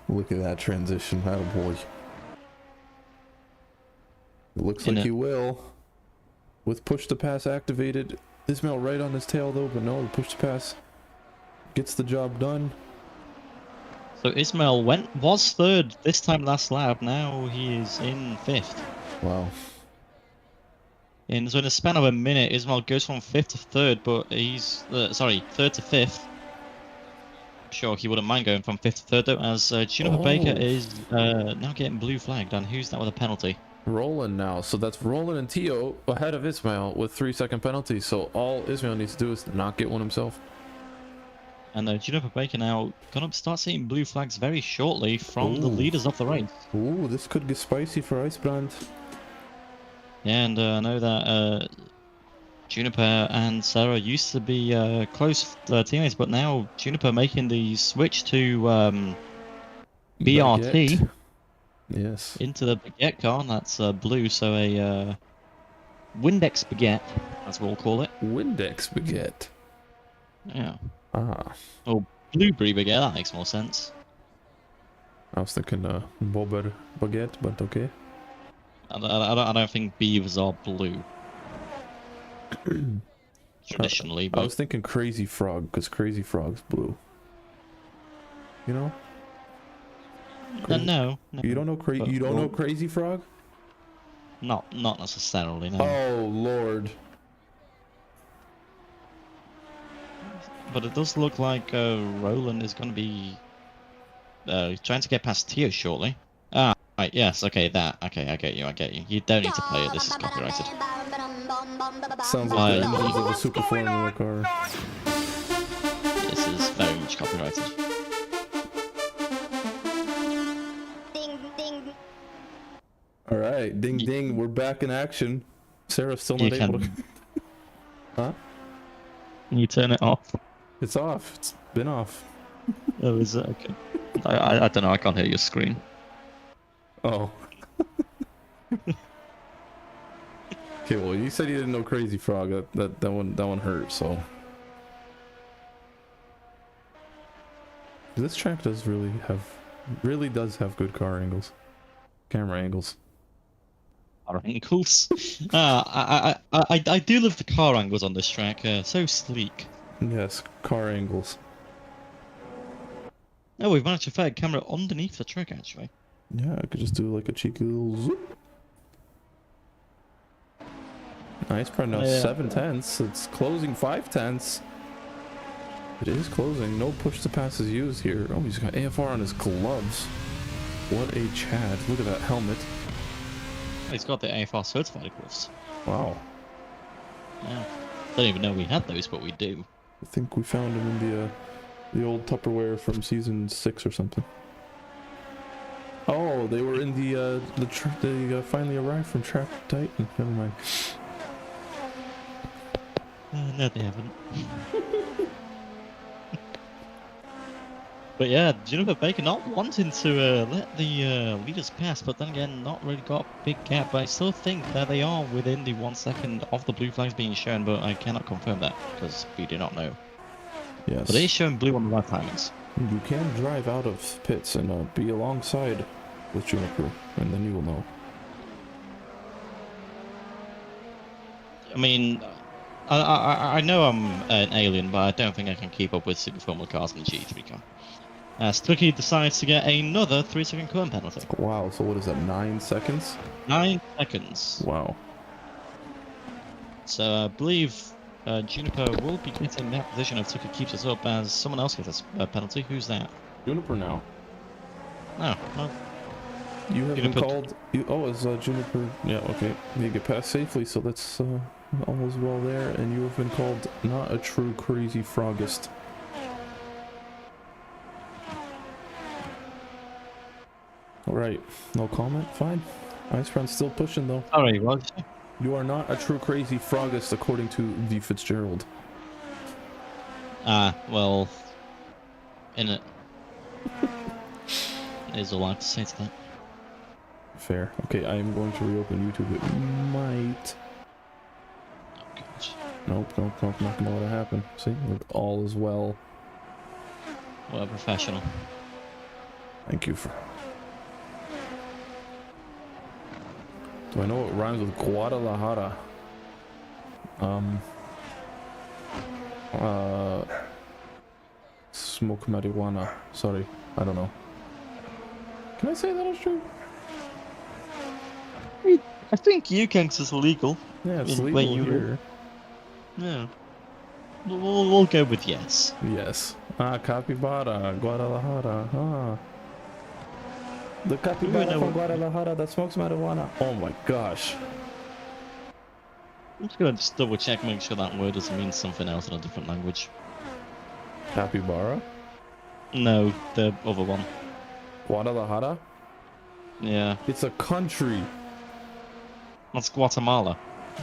Speaker 1: Look at that transition, attaboy. It looks like he will. With push to pass activated. Ismail right on his tail though, but no, the push to pass gets the job done.
Speaker 2: So Ismail was third this time last lap. Now he is in fifth.
Speaker 1: Wow.
Speaker 2: So in a span of a minute, Ismail goes from fifth to third, but he's third to fifth. I'm sure he wouldn't mind going from fifth to third though, as Juniper Baker is now getting blue flagged. And who's that with a penalty?
Speaker 1: Roland now. So that's Roland and Tio ahead of Ismail with 3-second penalties. So all Ismail needs to do is not get one himself.
Speaker 2: And Juniper Baker now gonna start seeing blue flags very shortly from the leaders of the race.
Speaker 1: Ooh, this could get spicy for Icebrand.
Speaker 2: Yeah, and I know that Juniper and Sarah used to be close teammates, but now Juniper making the switch to BRT.
Speaker 1: Baguette. Yes.
Speaker 2: Into the baguette car, that's blue, so a Windex baguette, as we'll call it.
Speaker 1: Windex baguette.
Speaker 2: Yeah.
Speaker 1: Ah.
Speaker 2: Oh, blueberry baguette, that makes more sense.
Speaker 1: I was thinking Bober baguette, but okay.
Speaker 2: I don't think beavers are blue. Traditionally, but...
Speaker 1: I was thinking Crazy Frog, because Crazy Frog's blue. You know?
Speaker 2: No.
Speaker 1: You don't know know Crazy Frog?
Speaker 2: Not necessarily, no.
Speaker 1: Oh Lord.
Speaker 2: But it does look like Roland is going to be trying to get past Tio shortly. Ah, right, yes, okay, that. Okay, I get you. You don't need to play it, this is copyrighted.
Speaker 1: Sounds like the engines of a Super Formula car.
Speaker 2: This is very much copyrighted.
Speaker 1: Alright, ding ding, we're back in action. Sarah's still not able to... Huh?
Speaker 2: Can you turn it off?
Speaker 1: It's off. It's been off.
Speaker 2: Oh, is it? Okay. I don't know, I can't hear your screen.
Speaker 1: Oh. Okay, well, you said you didn't know Crazy Frog. That one hurt, so... This track does really does have good car angles. Camera angles.
Speaker 2: Car angles? I do love the car angles on this track, so sleek.
Speaker 1: Yes, car angles.
Speaker 2: Oh, we've managed to fit a camera underneath the track, actually.
Speaker 1: Yeah, I could just do like a cheeky little zoop. Nice, probably now 7 tenths. It's closing 5 tenths. It is closing. No push to pass is used here. Oh, he's got AFR on his gloves. What a Chad. Look at that helmet.
Speaker 2: He's got the AFR certified gloves.
Speaker 1: Wow.
Speaker 2: Yeah. Don't even know we had those, but we do.
Speaker 1: I think we found them in the old Tupperware from season 6 or something. Oh, they were in they finally arrived from Trap Titan. Never mind.
Speaker 2: No, they haven't. But yeah, Juniper Baker not wanting to let the leaders pass, but then again, not really got a big gap. But I still think that they are within the 1 second of the blue flags being shown, but I cannot confirm that because we do not know.
Speaker 1: Yes.
Speaker 2: But it is showing blue on the left timings.
Speaker 1: You can drive out of pits and be alongside with Juniper, and then you will know.
Speaker 2: I mean, I know I'm an alien, but I don't think I can keep up with Super Formula cars in the GT3 car. Stucky decides to get another 3-second coolant penalty.
Speaker 1: Wow, so what is that, 9 seconds?
Speaker 2: 9 seconds.
Speaker 1: Wow.
Speaker 2: So I believe Juniper will be getting that position if Tucker keeps us up as someone else gets a penalty. Who's that?
Speaker 1: Juniper now.
Speaker 2: No, well,
Speaker 1: you have been called... it's Juniper. Yeah, okay. You get past safely, so that's all is well there. And you have been called not a true crazy frogist. Alright, no comment? Fine. Ice Friend's still pushing though.
Speaker 2: Sorry, what?
Speaker 1: You are not a true crazy frogist according to the Fitzgerald.
Speaker 2: Well... In it. Is all I have to say to that.
Speaker 1: Fair. Okay, I am going to reopen YouTube. It might...
Speaker 2: Oh, gosh.
Speaker 1: Nope, not gonna let it happen. See, all is well.
Speaker 2: What a professional.
Speaker 1: Thank you for... Do I know what rhymes with Guadalajara? Smoke marijuana. Sorry, I don't know. Can I say that is true?
Speaker 2: I think UCANX is illegal.
Speaker 1: Yeah, it's legal here.
Speaker 2: Yeah. We'll go with yes.
Speaker 1: Yes. Capybara, Guadalajara. The capybara from Guadalajara that smokes marijuana. Oh my gosh.
Speaker 2: I'm just gonna double check, make sure that word doesn't mean something else in a different language.
Speaker 1: Capybara?
Speaker 2: No, the other one.
Speaker 1: Guadalajara?
Speaker 2: Yeah.
Speaker 1: It's a country.
Speaker 2: That's Guatemala.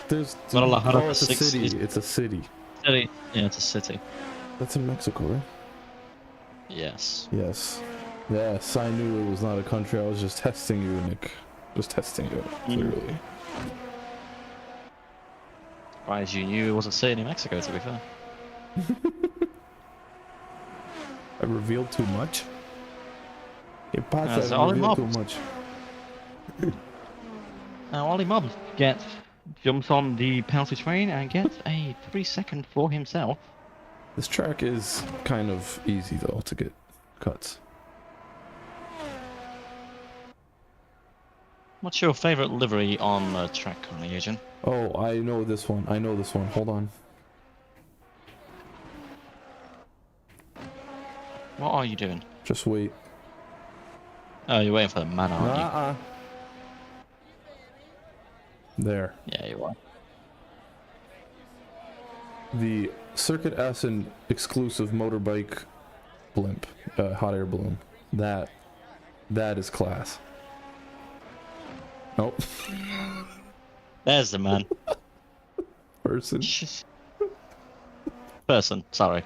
Speaker 1: There's
Speaker 2: Guadalajara.
Speaker 1: Oh, it's a city. It's a city.
Speaker 2: City. Yeah, it's a city.
Speaker 1: That's in Mexico, right?
Speaker 2: Yes.
Speaker 1: Yes. Yes, I knew it was not a country. I was just testing you, Nick. Just testing you, clearly.
Speaker 2: Surprised you knew it was a city in Mexico, to be fair.
Speaker 1: I revealed too much? It passed. I
Speaker 2: Ollie
Speaker 1: revealed
Speaker 2: Mob.
Speaker 1: too much.
Speaker 2: Now Ollie Mob jumps on the penalty train and gets a 3-second for himself.
Speaker 1: This track is kind of easy though to get cuts.
Speaker 2: What's your favorite livery on the track currently, Agent?
Speaker 1: Oh, I know this one. I know this one. Hold on.
Speaker 2: What are you doing?
Speaker 1: Just wait.
Speaker 2: Oh, you're waiting for the man, aren't you?
Speaker 1: There.
Speaker 2: Yeah, you are.
Speaker 1: The Circuit Assen exclusive motorbike blimp, hot air balloon. That is class. Nope.
Speaker 2: There's the man.
Speaker 1: Person.
Speaker 2: Person, sorry.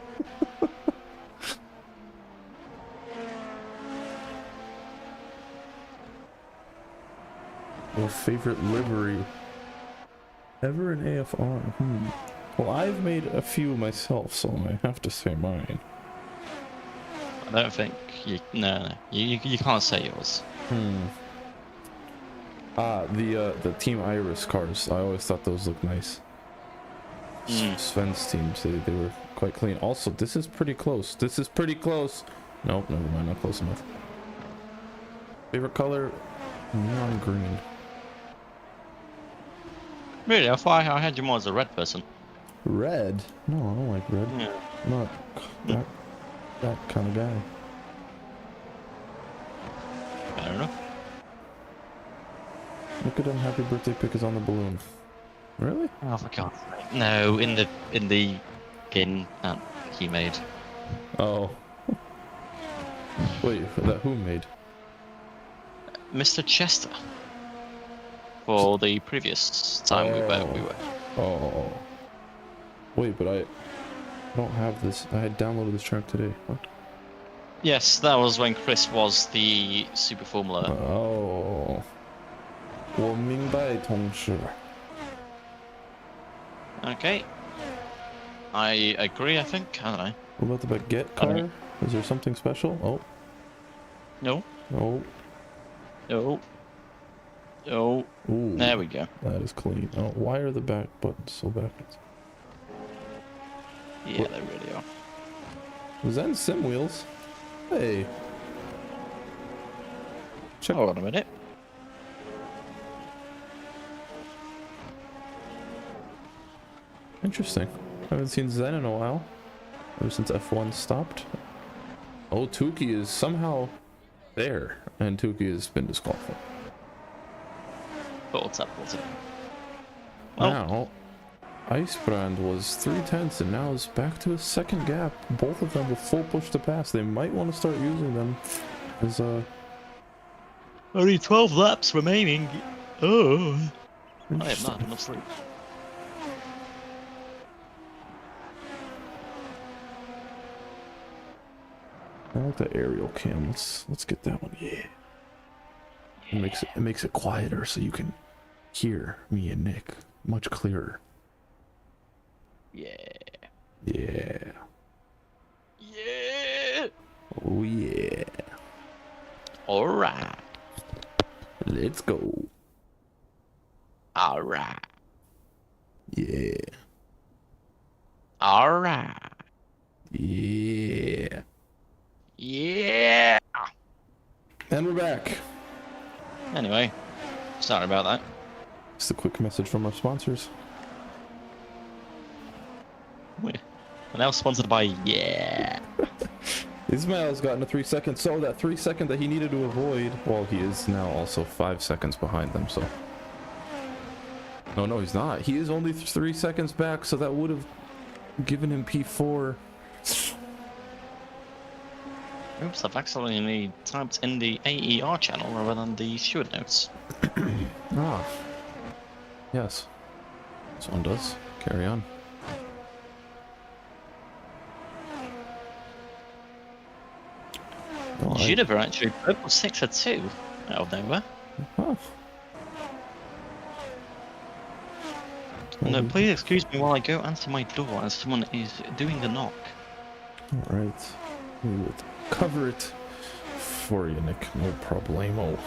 Speaker 1: Your favorite livery ever in AFR? Well, I've made a few myself, so I have to say mine.
Speaker 2: I don't think you. No, you can't say yours.
Speaker 1: The Team Iris cars. I always thought those looked nice. Sven's team, they were quite clean. Also, this is pretty close. This is pretty close. Nope, never mind, not close enough. Favorite color? Neon green.
Speaker 2: Really? I thought I had you more as a red person.
Speaker 1: Red? No, I don't like red.
Speaker 2: Yeah.
Speaker 1: I'm not that kind of guy.
Speaker 2: Fair enough.
Speaker 1: Look at him, happy birthday pic is on the balloon. Really?
Speaker 2: Oh, for God's sake. No, in the skin that he made.
Speaker 1: Oh. Wait, that who made?
Speaker 2: Mr. Chester. For the previous time we were.
Speaker 1: Oh. Wait, but I don't have this. I had downloaded this track today. What?
Speaker 2: Yes, that was when Chris was the Super Formula.
Speaker 1: Oh. 我明白，同事.
Speaker 2: Okay. I agree, I think. I don't know.
Speaker 1: What about the baguette car? Is there something special? Oh.
Speaker 2: No.
Speaker 1: Oh.
Speaker 2: No. No.
Speaker 1: Ooh.
Speaker 2: There we go.
Speaker 1: That is clean. Oh, why are the back buttons so backwards?
Speaker 2: Yeah, what? They really are.
Speaker 1: Was that in sim wheels? Hey. Check.
Speaker 2: Hold on a minute.
Speaker 1: Interesting. I haven't seen Zen in a while. Ever since F1 stopped. Oh, Tuki is somehow there. And Tuki has been disqualified.
Speaker 2: What's up?
Speaker 1: Now, Icebrand was 3/10 and now is back to his second gap. Both of them with full push to pass. They might want to start using them as
Speaker 2: only 12 laps remaining. Oh. I have not enough sleep.
Speaker 1: I like the aerial cam. Let's get that one. Yeah. It makes it quieter so you can hear me and Nick much clearer.
Speaker 2: Yeah.
Speaker 1: Yeah.
Speaker 2: Yeah.
Speaker 1: Oh yeah.
Speaker 2: Alright.
Speaker 1: Let's go.
Speaker 2: Alright.
Speaker 1: Yeah.
Speaker 2: Alright.
Speaker 1: Yeah.
Speaker 2: Yeah.
Speaker 1: And we're back.
Speaker 2: Anyway, sorry about that.
Speaker 1: Just a quick message from our sponsors.
Speaker 2: We're now sponsored by Yeah.
Speaker 1: Ismail's gotten a 3 second, so that 3 second that he needed to avoid, well, he is now also 5 seconds behind them, so. No, he's not. He is only 3 seconds back, so that would have given him P4.
Speaker 2: Oops, I've accidentally typed in the AER channel rather than the steward notes.
Speaker 1: Ah. Yes. This one does. Carry on.
Speaker 2: Juniper actually purple 6 for 2 out of nowhere.
Speaker 1: Huh.
Speaker 2: No, please excuse me while I go answer my door as someone is doing a knock.
Speaker 1: Alright. We will cover it for you, Nick. No problemo.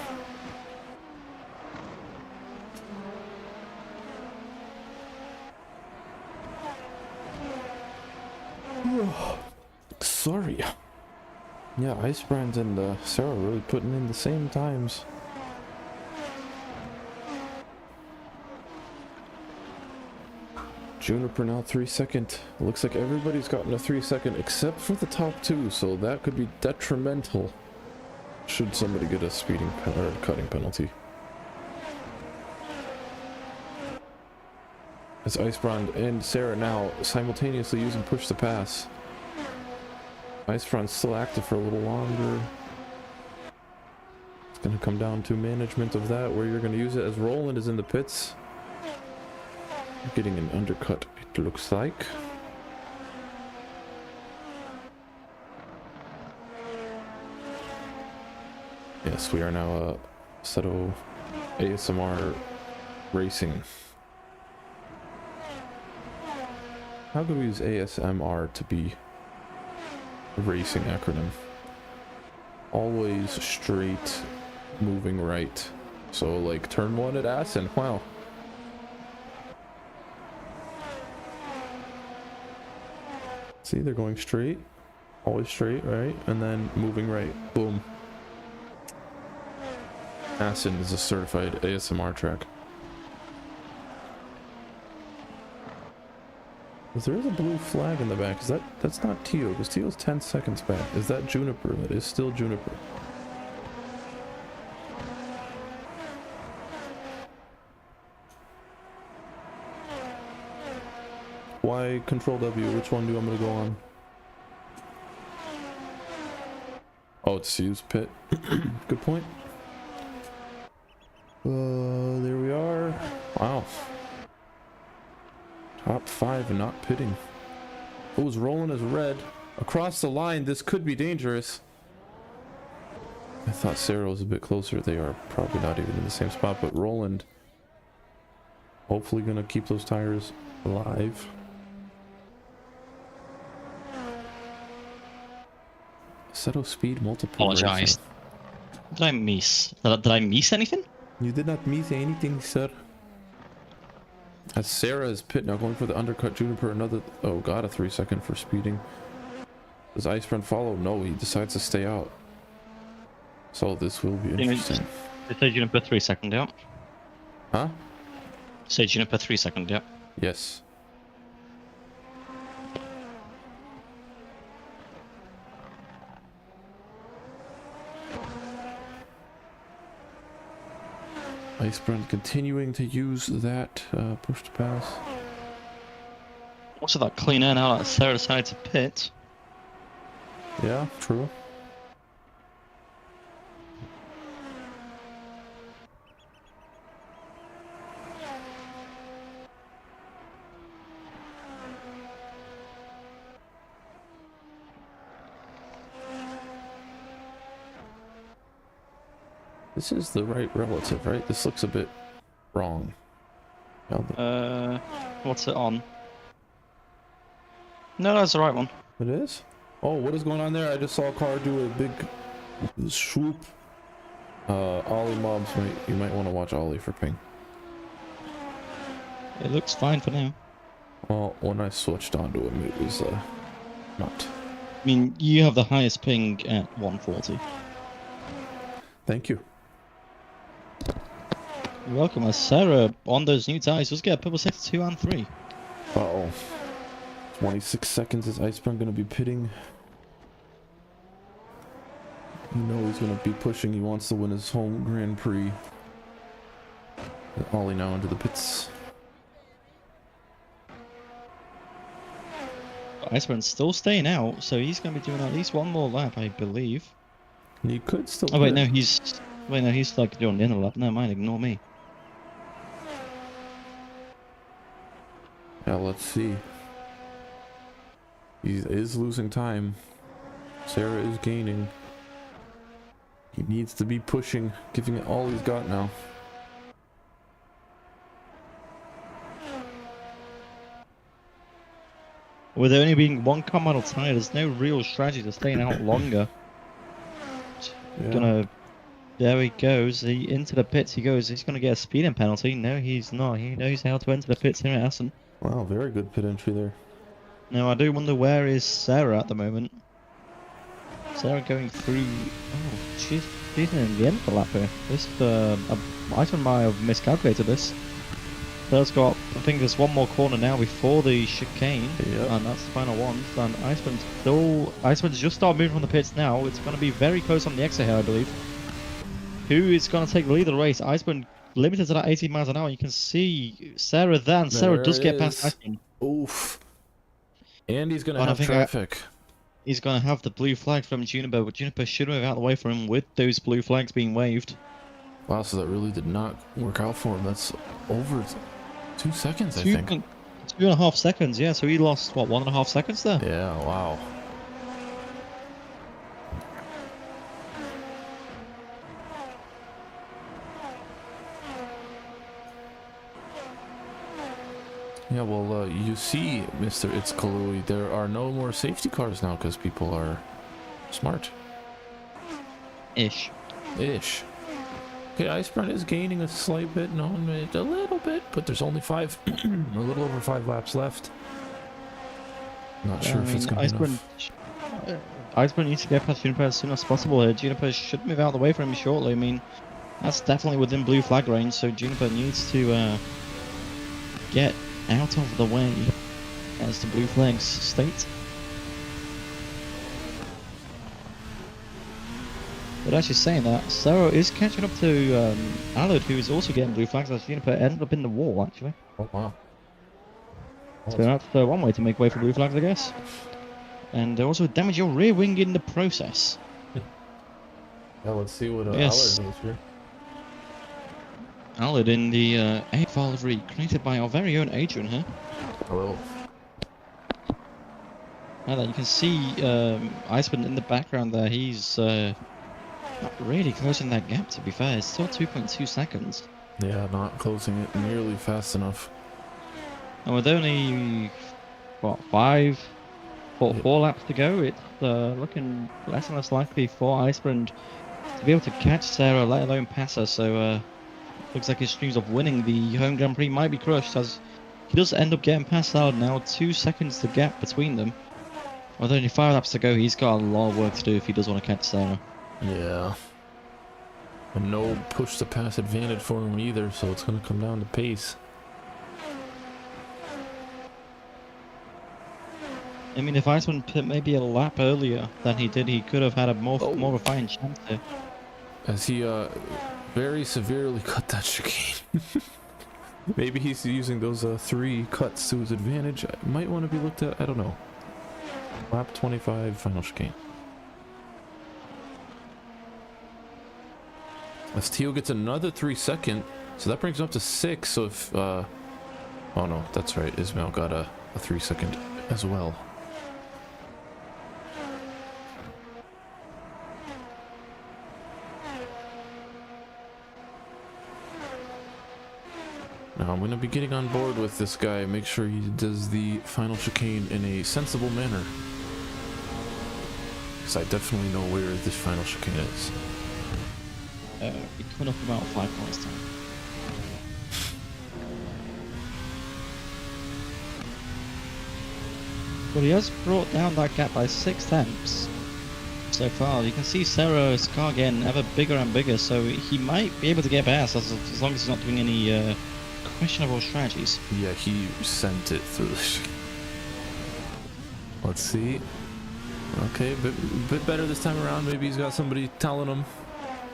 Speaker 1: Sorry. Yeah, Icebrand and Sarah really putting in the same times. Juniper now 3 second. Looks like everybody's gotten a 3 second except for the top two, so that could be detrimental should somebody get a speeding or cutting penalty. As Icebrand and Sarah now simultaneously using push to pass. Icebrand's still active for a little longer. It's going to come down to management of that, where you're going to use it, as Roland is in the pits. Getting an undercut, it looks like. Yes, we are now Assetto ASMR Racing. How could we use ASMR to be a racing acronym? Always straight, moving right. So like turn 1 at Assen, wow. See, they're going straight, always straight, right? And then moving right, boom. Assen is a certified ASMR track. There is a blue flag in the back. That's not Tio, because Tio's 10 seconds back. Is that Juniper? That is still Juniper. Why Control W? Which one do I'm gonna go on? Oh, it's Tio's pit. Good point. There we are. Wow. Top 5 not pitting. It was rolling as red. Across the line, this could be dangerous. I thought Sarah was a bit closer. They are probably not even in the same spot, but Roland hopefully gonna keep those tires alive. Assetto speed multiple.
Speaker 2: Apologize. Did I miss? Did I miss anything?
Speaker 1: You did not miss anything, sir. As Sarah is pit now, going for the undercut. Juniper another, oh god, a 3 second for speeding. Does Icebrand follow? No, he decides to stay out. So this will be interesting.
Speaker 2: Say Juniper 3 second, yeah.
Speaker 1: Huh?
Speaker 2: Say Juniper 3 second, yeah.
Speaker 1: Yes. Icebrand continuing to use that push to pass.
Speaker 2: Also that clean air now that Sarah decided to pit.
Speaker 1: Yeah, true. This is the right relative, right? This looks a bit wrong.
Speaker 2: What's it on? No, that's the right one.
Speaker 1: It is? Oh, what is going on there? I just saw a car do a big swoop. Ollie mobs, you might want to watch Ollie for ping.
Speaker 2: It looks fine for now.
Speaker 1: Well, when I switched onto him, it was not.
Speaker 2: I mean, you have the highest ping at 140.
Speaker 1: Thank you.
Speaker 2: You're welcome. As Sarah on those new tires does get a purple sector 2 and 3.
Speaker 1: Uh-oh. 26 seconds is Iceburn going to be pitting. You know he's going to be pushing. He wants to win his home Grand Prix. Ollie now into the pits.
Speaker 2: Iceman's still staying out, so he's going to be doing at least one more lap, I believe.
Speaker 1: He could still.
Speaker 2: Oh wait, no, he's like doing the inner lap. Never mind, ignore me.
Speaker 1: Yeah, let's see. He is losing time. Sarah is gaining. He needs to be pushing, giving it all he's got now.
Speaker 2: With there only being one car model tire, there's no real strategy to staying out longer.
Speaker 1: Yeah.
Speaker 2: There he goes. Into the pits he goes. He's gonna get a speeding penalty. No, he's not. He knows how to enter the pits here at Assen.
Speaker 1: Wow, very good pit entry there.
Speaker 2: Now I do wonder where is Sarah at the moment. Sarah going through. Oh, she's in the end of the lap here. This Iceman might have miscalculated this. Sarah's got, I think there's one more corner now before the chicane,
Speaker 1: yep.
Speaker 2: And that's the final one. And Iceman's just started moving from the pits now. It's going to be very close on the exit here, I believe. Who is going to take the lead of the race? Iceman limited to that 80 miles an hour. You can see Sarah there, and Sarah does get past Iceman.
Speaker 1: Oof. And he's going to have traffic.
Speaker 2: He's going to have the blue flag from Juniper, but Juniper should move out of the way for him with those blue flags being waved.
Speaker 1: Wow, so that really did not work out for him. That's over 2 seconds, I think.
Speaker 2: 2.5 seconds, yeah, so he lost, what, 1.5 seconds there?
Speaker 1: Yeah, wow. Yeah, well, you see, Mr. It's Kalui, there are no more safety cars now because people are smart.
Speaker 2: Ish.
Speaker 1: Okay, Iceburn is gaining a slight bit, no, a little bit, but there's only a little over 5 laps left. Not sure if it's going to be enough.
Speaker 2: Iceburn needs to get past Juniper as soon as possible here. Juniper should move out of the way for him shortly. I mean, that's definitely within blue flag range, so Juniper needs to get out of the way as the blue flags state. But actually saying that, Sarah is catching up to Allard, who is also getting blue flags as Juniper ended up in the wall, actually.
Speaker 1: Oh, wow.
Speaker 2: So that's one way to make way for blue flags, I guess. And also damage your rear wing in the process.
Speaker 1: Yeah, let's see what Allard does here.
Speaker 2: Allard in the AFR livery created by our very own Adrian here.
Speaker 1: Hello.
Speaker 2: Now that you can see Iceman in the background there, he's not really closing that gap, to be fair. It's still 2.2 seconds.
Speaker 1: Yeah, not closing it nearly fast enough.
Speaker 2: And with only, what, 4 laps to go, it's looking less and less likely for Iceman to be able to catch Sarah, let alone pass her. So looks like his dreams of winning the home Grand Prix might be crushed, as he does end up getting past Allard now. 2 seconds the gap between them. With only 5 laps to go, he's got a lot of work to do if he does want to catch Sarah.
Speaker 1: Yeah. And no push to pass advantage for him either, so it's going to come down to pace.
Speaker 2: I mean, if Iceman pit maybe a lap earlier than he did, he could have had a more of a fighting chance there.
Speaker 1: As he very severely cut that chicane. Maybe he's using those 3 cuts to his advantage. Might want to be looked at, I don't know. Lap 25, final chicane. As Teo gets another 3 second, so that brings him up to 6. So if oh no, that's right, Ismail got a 3 second as well. Now I'm going to be getting on board with this guy, make sure he does the final chicane in a sensible manner. Because I definitely know where this final chicane is.
Speaker 2: Be coming up about 5 points time. But he has brought down that gap by 6 tenths so far. You can see Serra's car getting ever bigger and bigger, so he might be able to get past as long as he's not doing any questionable strategies.
Speaker 1: Yeah, he sent it through the... Let's see. Okay, bit better this time around. Maybe he's got somebody telling him,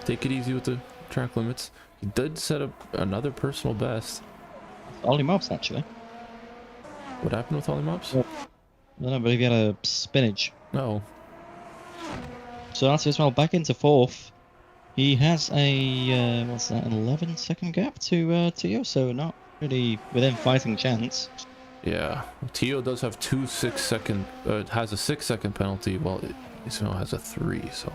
Speaker 1: take it easy with the track limits. He did set up another personal best.
Speaker 2: Ollie Mobs, actually.
Speaker 1: What happened with Ollie Mobs?
Speaker 2: I don't believe he had a spinach.
Speaker 1: No.
Speaker 2: So that's as well back into 4th. He has a what's that, an 11-second gap to Tio, so not really within fighting chance.
Speaker 1: Yeah, Tio does have 2 6-second, has a 6-second penalty, while Ismail has a 3, so.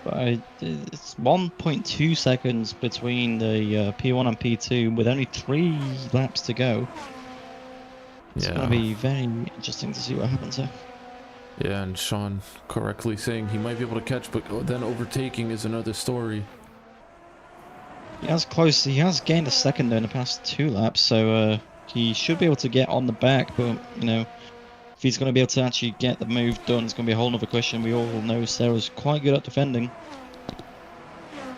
Speaker 2: But it's 1.2 seconds between the P1 and P2 with only 3 laps to go. It's going to be very interesting to see what happens here.
Speaker 1: Yeah, and Sean correctly saying he might be able to catch, but then overtaking is another story.
Speaker 2: He has gained a second though in the past 2 laps, so he should be able to get on the back, but you know, if he's going to be able to actually get the move done, it's going to be a whole other question. We all know Sarah's quite good at defending.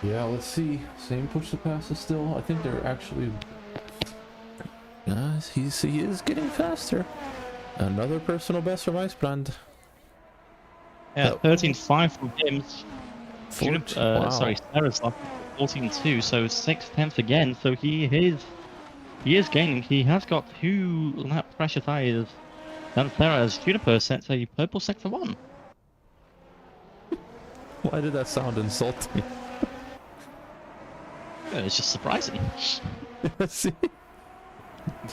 Speaker 1: Yeah, let's see. Same push to passes still. I think they're actually... he is getting faster. Another personal best from Icebrand.
Speaker 2: Yeah, 13.5 from him.
Speaker 1: Wow.
Speaker 2: Sorry, Sarah's left 14.2, so 6 tenths again. So he is gaining. He has got 2 lap pressure tires. Then Sarah's Juniper sets a purple sector 1.
Speaker 1: Why did that sound insulting?
Speaker 2: It's just surprising.
Speaker 1: See?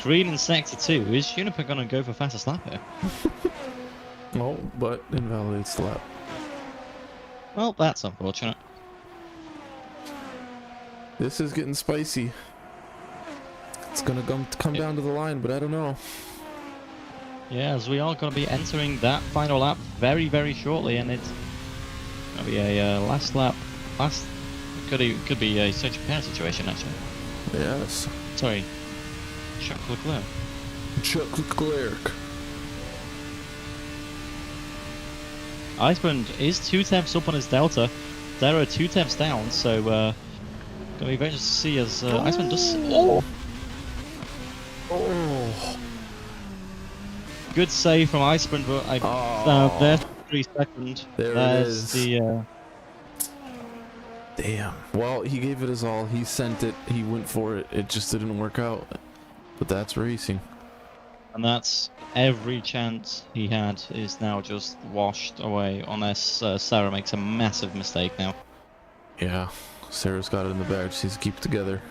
Speaker 2: Green in sector 2. Is Juniper gonna go for fastest lap here?
Speaker 1: Oh, but invalidates the lap.
Speaker 2: Well, that's unfortunate.
Speaker 1: This is getting spicy. It's gonna come down to the line, but I don't know.
Speaker 2: Yeah, as we are going to be entering that final lap very, very shortly, and it's going to be a last lap. Could be a safety car situation actually.
Speaker 1: Yes.
Speaker 2: Sorry, Chuck Leclerc.
Speaker 1: Chuck Leclerc.
Speaker 2: Icebrand is 2 tenths up on his delta. There are 2 tenths down, so going to be very interesting to see as Icebrand does. Oh. Good save from Icebrand, but there's 3 seconds. There's it is.
Speaker 1: Damn. Well, he gave it his all. He sent it. He went for it. It just didn't work out. But that's racing.
Speaker 2: And that's every chance he had is now just washed away unless Sarah makes a massive mistake now.
Speaker 1: Yeah. Sarah's got it in the bag. She needs to keep it together.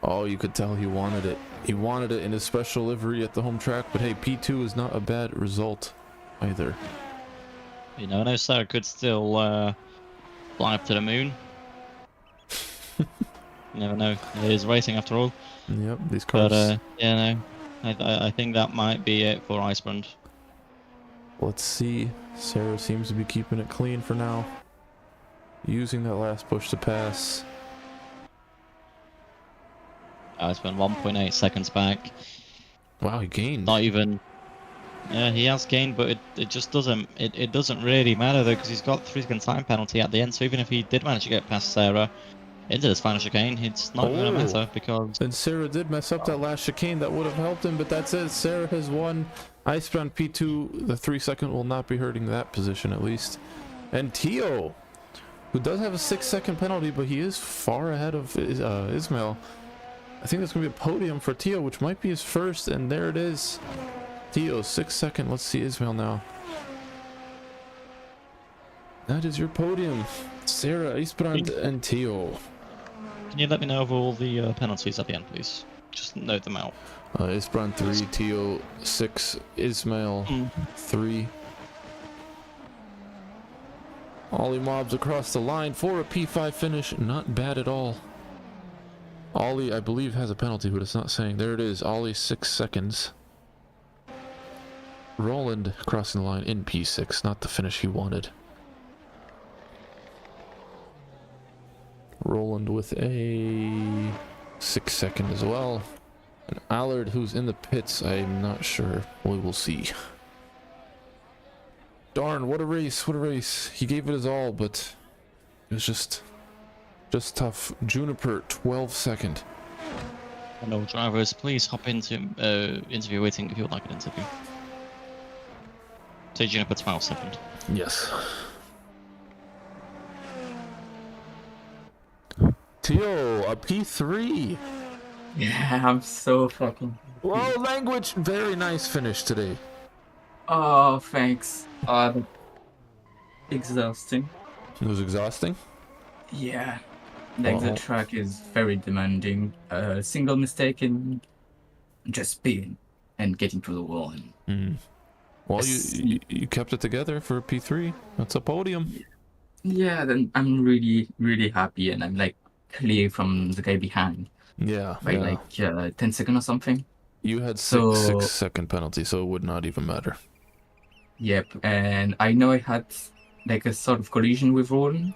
Speaker 1: Oh, you could tell he wanted it. He wanted it in his special livery at the home track, but hey, P2 is not a bad result either.
Speaker 2: You know, I know Sarah could still fly up to the moon. You never know. It is racing after all.
Speaker 1: Yep, these cars.
Speaker 2: But yeah, no. I think that might be it for Icebrand.
Speaker 1: Let's see. Sarah seems to be keeping it clean for now. Using that last push to pass.
Speaker 2: It's been 1.8 seconds back.
Speaker 1: Wow, he gained.
Speaker 2: Not even. Yeah, he has gained, but it just doesn't. It doesn't really matter though, because he's got 3-second time penalty at the end. So even if he did manage to get past Sarah into this final chicane, it's not going to matter because.
Speaker 1: And Sarah did mess up that last chicane. That would have helped him, but that's it. Sarah has won. Icebrand P2. The 3-second will not be hurting that position at least. And Tio, who does have a 6-second penalty, but he is far ahead of Ismail. I think that's going to be a podium for Tio, which might be his first, and there it is. Tio, 6-second. Let's see Ismail now. That is your podium. Sarah, Icebrand, and Tio.
Speaker 2: Can you let me know of all the penalties at the end, please? Just note them out.
Speaker 1: Icebrand 3, Tio 6, Ismail 3. Ollie mobs across the line for a P5 finish. Not bad at all. Ollie, I believe, has a penalty, but it's not saying. There it is. Ollie, 6 seconds. Roland crossing the line in P6, not the finish he wanted. Roland with a 6-second as well. And Allard, who's in the pits, I'm not sure. We will see. Darn, what a race, what a race. He gave it his all, but it was just tough. Juniper, 12-second.
Speaker 2: Hello, drivers. Please hop into interview waiting if you would like an interview. Say Juniper 12-second.
Speaker 1: Yes. Tio, a P3.
Speaker 4: Yeah, I'm so fucking happy.
Speaker 1: Whoa, language. Very nice finish today.
Speaker 4: Oh, thanks. Exhausting.
Speaker 1: It was exhausting?
Speaker 4: Yeah. Like, the track is very demanding. A single mistake in just spin and getting to the wall.
Speaker 1: Well, you kept it together for a P3. That's a podium.
Speaker 4: Yeah, then I'm really, really happy, and I'm like clear from the guy behind.
Speaker 1: Yeah.
Speaker 4: By like 10 seconds or something.
Speaker 1: You had 6-second penalty, so it would not even matter.
Speaker 4: Yep, and I know I had like a sort of collision with Roland,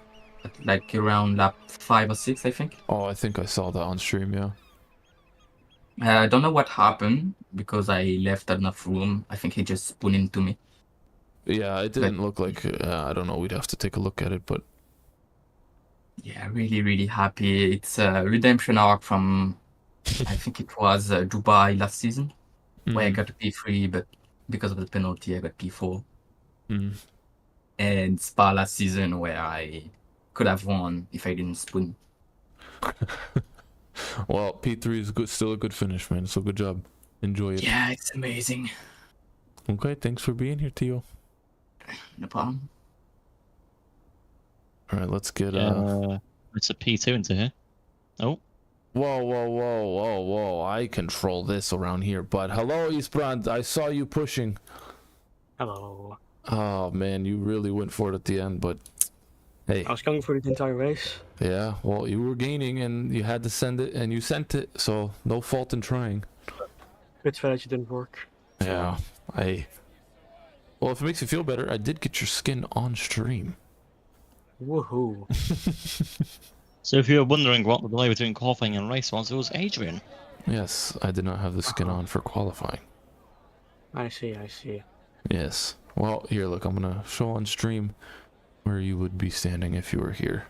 Speaker 4: like around lap 5 or 6, I think.
Speaker 1: Oh, I think I saw that on stream, yeah.
Speaker 4: I don't know what happened because I left enough room. I think he just spun into me.
Speaker 1: Yeah, it didn't look like. I don't know. We'd have to take a look at it, but
Speaker 4: yeah, really, really happy. It's a redemption arc from I think it was Dubai last season, where I got a P3, but because of the penalty, I got P4. And Spa last season, where I could have won if I didn't spoon.
Speaker 1: Well, P3 is good, still a good finish, man. So good job. Enjoy it.
Speaker 4: Yeah, it's amazing.
Speaker 1: Okay, thanks for being here, Tio.
Speaker 4: No problem.
Speaker 1: All right, let's get
Speaker 2: it's a P2 into here. Oh.
Speaker 1: Whoa. I control this around here, but hello, Isbrand. I saw you pushing.
Speaker 5: Hello.
Speaker 1: Oh, man, you really went for it at the end, but hey.
Speaker 5: I was going for the entire race.
Speaker 1: Yeah, well, you were gaining and you had to send it, and you sent it, so no fault in trying.
Speaker 5: Good strategy didn't work.
Speaker 1: Yeah, well, if it makes you feel better, I did get your skin on stream.
Speaker 5: Woohoo.
Speaker 2: So if you're wondering what the delay between qualifying and race was, it was Adrian.
Speaker 1: Yes, I did not have the skin on for qualifying.
Speaker 5: I see.
Speaker 1: Yes. Well, here, look, I'm gonna show on stream where you would be standing if you were here.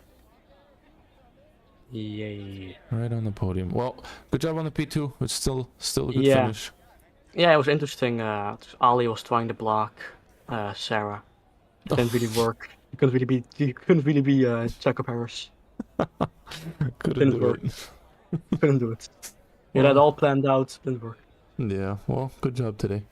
Speaker 5: Yay.
Speaker 1: Right on the podium. Well, good job on the P2. It's still a good finish.
Speaker 5: Yeah, it was interesting. Ali was trying to block Sarah. It didn't really work. He couldn't really be Jacob Harris.
Speaker 1: Couldn't do it.
Speaker 5: Couldn't do it. He had all planned out. Didn't work.
Speaker 1: Yeah, well, good job today.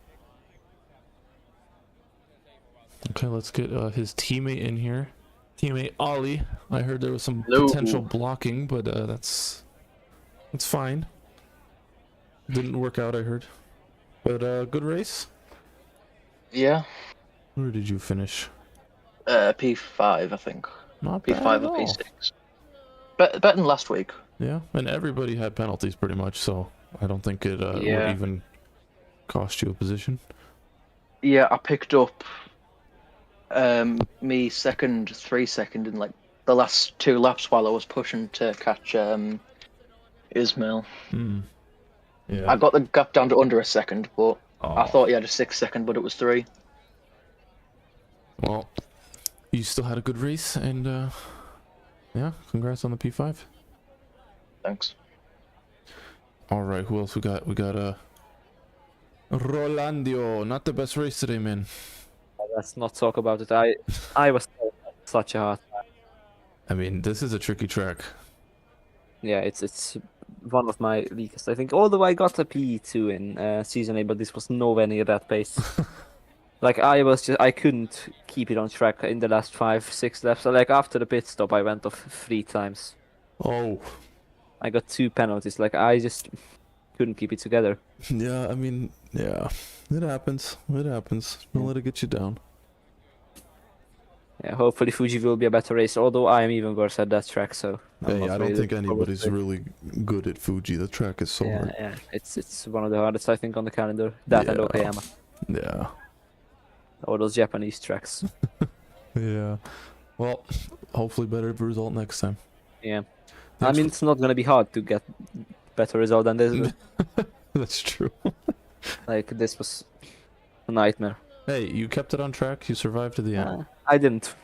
Speaker 1: Okay, let's get his teammate in here. Teammate Ali. I heard there was some potential blocking, but that's fine. Didn't work out, I heard. But good race.
Speaker 6: Yeah.
Speaker 1: Where did you finish?
Speaker 6: P5, I think.
Speaker 1: Not
Speaker 6: P5
Speaker 1: bad at
Speaker 6: or
Speaker 1: all.
Speaker 6: P6. Better than last week.
Speaker 1: Yeah, and everybody had penalties pretty much, so I don't think it would even cost you a position.
Speaker 6: Yeah, I picked up me 3 second in like the last 2 laps while I was pushing to catch Ismail.
Speaker 1: Yeah.
Speaker 6: I got the gap down to under a second, but I thought he had a 6 second, but it was 3.
Speaker 1: Well, you still had a good race, and yeah, congrats on the P5.
Speaker 6: Thanks.
Speaker 1: All right, who else we got? We got Rolandio. Not the best race today, man.
Speaker 7: Let's not talk about it. I was such a hard time.
Speaker 1: I mean, this is a tricky track.
Speaker 7: Yeah, it's one of my weakest, I think. Although I got a P2 in Season A, but this was nowhere near that pace. Like, I couldn't keep it on track in the last 5-6 laps. So, like, after the pit stop, I went off 3 times.
Speaker 1: Oh.
Speaker 7: I got 2 penalties. Like, I just couldn't keep it together.
Speaker 1: Yeah, I mean, yeah. It happens. Don't let it get you down.
Speaker 7: Yeah, hopefully Fuji will be a better race, although I am even worse at that track, so...
Speaker 1: Hey, I don't think anybody's really good at Fuji. The track is so hard.
Speaker 7: Yeah, it's one of the hardest, I think, on the calendar. That and Okayama.
Speaker 1: Yeah.
Speaker 7: All those Japanese tracks.
Speaker 1: Yeah. Well, hopefully better result next time.
Speaker 7: Yeah.
Speaker 1: Thanks
Speaker 7: I mean, it's not gonna be hard to get better result than this.
Speaker 1: That's true.
Speaker 7: Like, this was a nightmare.
Speaker 1: Hey, you kept it on track. You survived to the end.
Speaker 7: I didn't.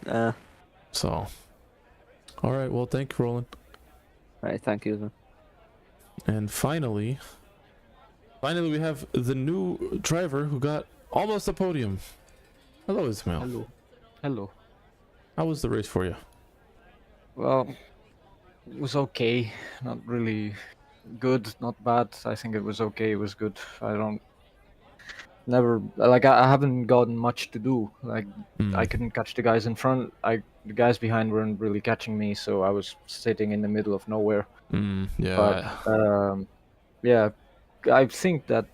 Speaker 1: So, all right. Well, thank you, Roland.
Speaker 7: Alright, thank you.
Speaker 1: And finally, we have the new driver who got almost a podium. Hello, Ismail.
Speaker 8: Hello. Hello.
Speaker 1: How was the race for you?
Speaker 8: Well, it was okay. Not really good, not bad. I think it was okay. It was good. I haven't gotten much to do. Like, I couldn't catch the guys in front. The guys behind weren't really catching me, so I was sitting in the middle of nowhere.
Speaker 1: Yeah.
Speaker 8: But yeah, I think that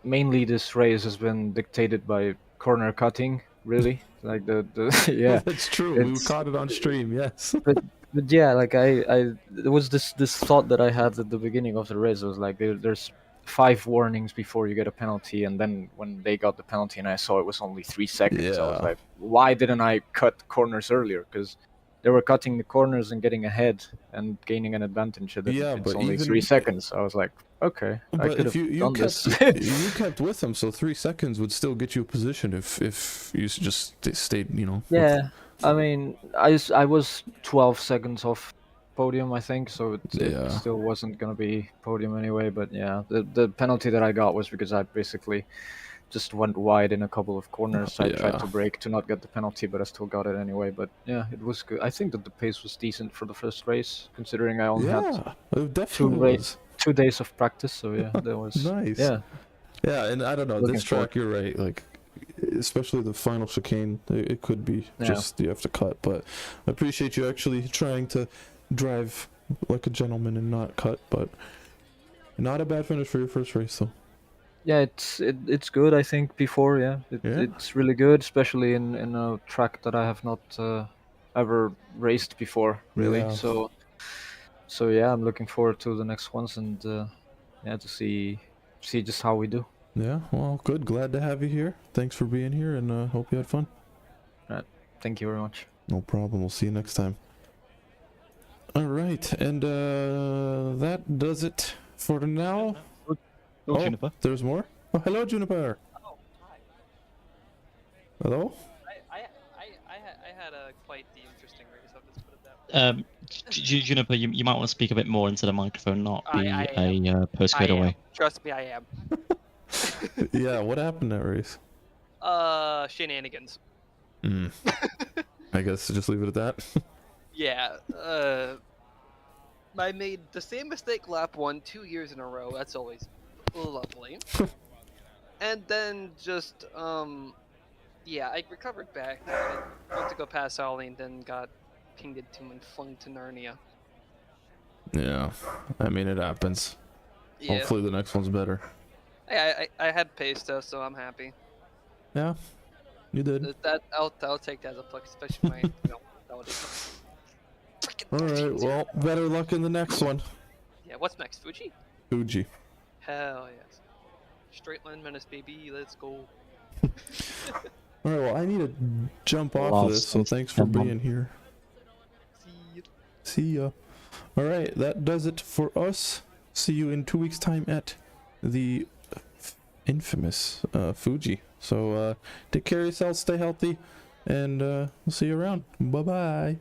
Speaker 8: mainly this race has been dictated by corner cutting. Really, like the yeah.
Speaker 1: That's true. We caught it on stream. Yes.
Speaker 8: But yeah, like there was this thought that I had at the beginning of the race. It was like there's 5 warnings before you get a penalty, and then when they got the penalty and I saw it was only 3 seconds, I was like, why didn't I cut corners earlier? Because they were cutting the corners and getting ahead and gaining an advantage. And it's only 3 seconds. I was like, okay, I could have done this.
Speaker 1: You kept with them, so 3 seconds would still get you a position if you just stayed,
Speaker 8: Yeah, I mean, I was 12 seconds off podium, I think, so it still wasn't gonna be podium anyway. But yeah, the penalty that I got was because I basically just went wide in a couple of corners. I tried to brake to not get the penalty, but I still got it anyway. But yeah, it was good. I think that the pace was decent for the first race, considering I only had
Speaker 1: it definitely was.
Speaker 8: 2 days of practice. So yeah, that was
Speaker 1: nice. Yeah, and I don't know, this track, you're right. Like, especially the final chicane, it could be just you have to cut. But I appreciate you actually trying to drive like a gentleman and not cut. But not a bad finish for your first race, though.
Speaker 8: Yeah, it's good. I think before, it's really good, especially in a track that I have not ever raced before, really.
Speaker 1: Yeah.
Speaker 8: So yeah, I'm looking forward to the next ones and to see just how we do.
Speaker 1: Yeah, well, good. Glad to have you here. Thanks for being here, and hope you had fun.
Speaker 8: All right, thank you very much.
Speaker 1: No problem. We'll see you next time. All right, and that does it for now.
Speaker 2: Oh, Juniper.
Speaker 1: There's more? Oh, hello, Juniper.
Speaker 9: Oh, hi.
Speaker 1: Hello?
Speaker 9: I had a quite the interesting race, I'll just put it that way.
Speaker 2: Juniper, you might want to speak a bit more into the microphone, not be a postcode away.
Speaker 9: Trust me, I am.
Speaker 1: Yeah, what happened that race?
Speaker 9: Shenanigans.
Speaker 1: I guess just leave it at that.
Speaker 9: Yeah, I made the same mistake lap 1 2 years in a row. That's always lovely. And then just I recovered back. I went to go past Ollie and then got pinged into him and flung to Narnia.
Speaker 1: Yeah, I mean, it happens.
Speaker 9: Yeah.
Speaker 1: Hopefully the next one's better.
Speaker 9: I had pace though, so I'm happy.
Speaker 1: Yeah, you did.
Speaker 9: I'll take that as a plus, especially my
Speaker 1: Alright, well, better luck in the next one.
Speaker 9: Yeah, what's next? Fuji?
Speaker 1: Fuji.
Speaker 9: Hell yes. Straight line menace, baby. Let's go.
Speaker 1: Alright, well, I need to jump off of this, so thanks for being here. See ya. Alright, that does it for us. See you in 2 weeks' time at the infamous Fuji. So take care of yourselves, stay healthy, and we'll see you around. Bye-bye.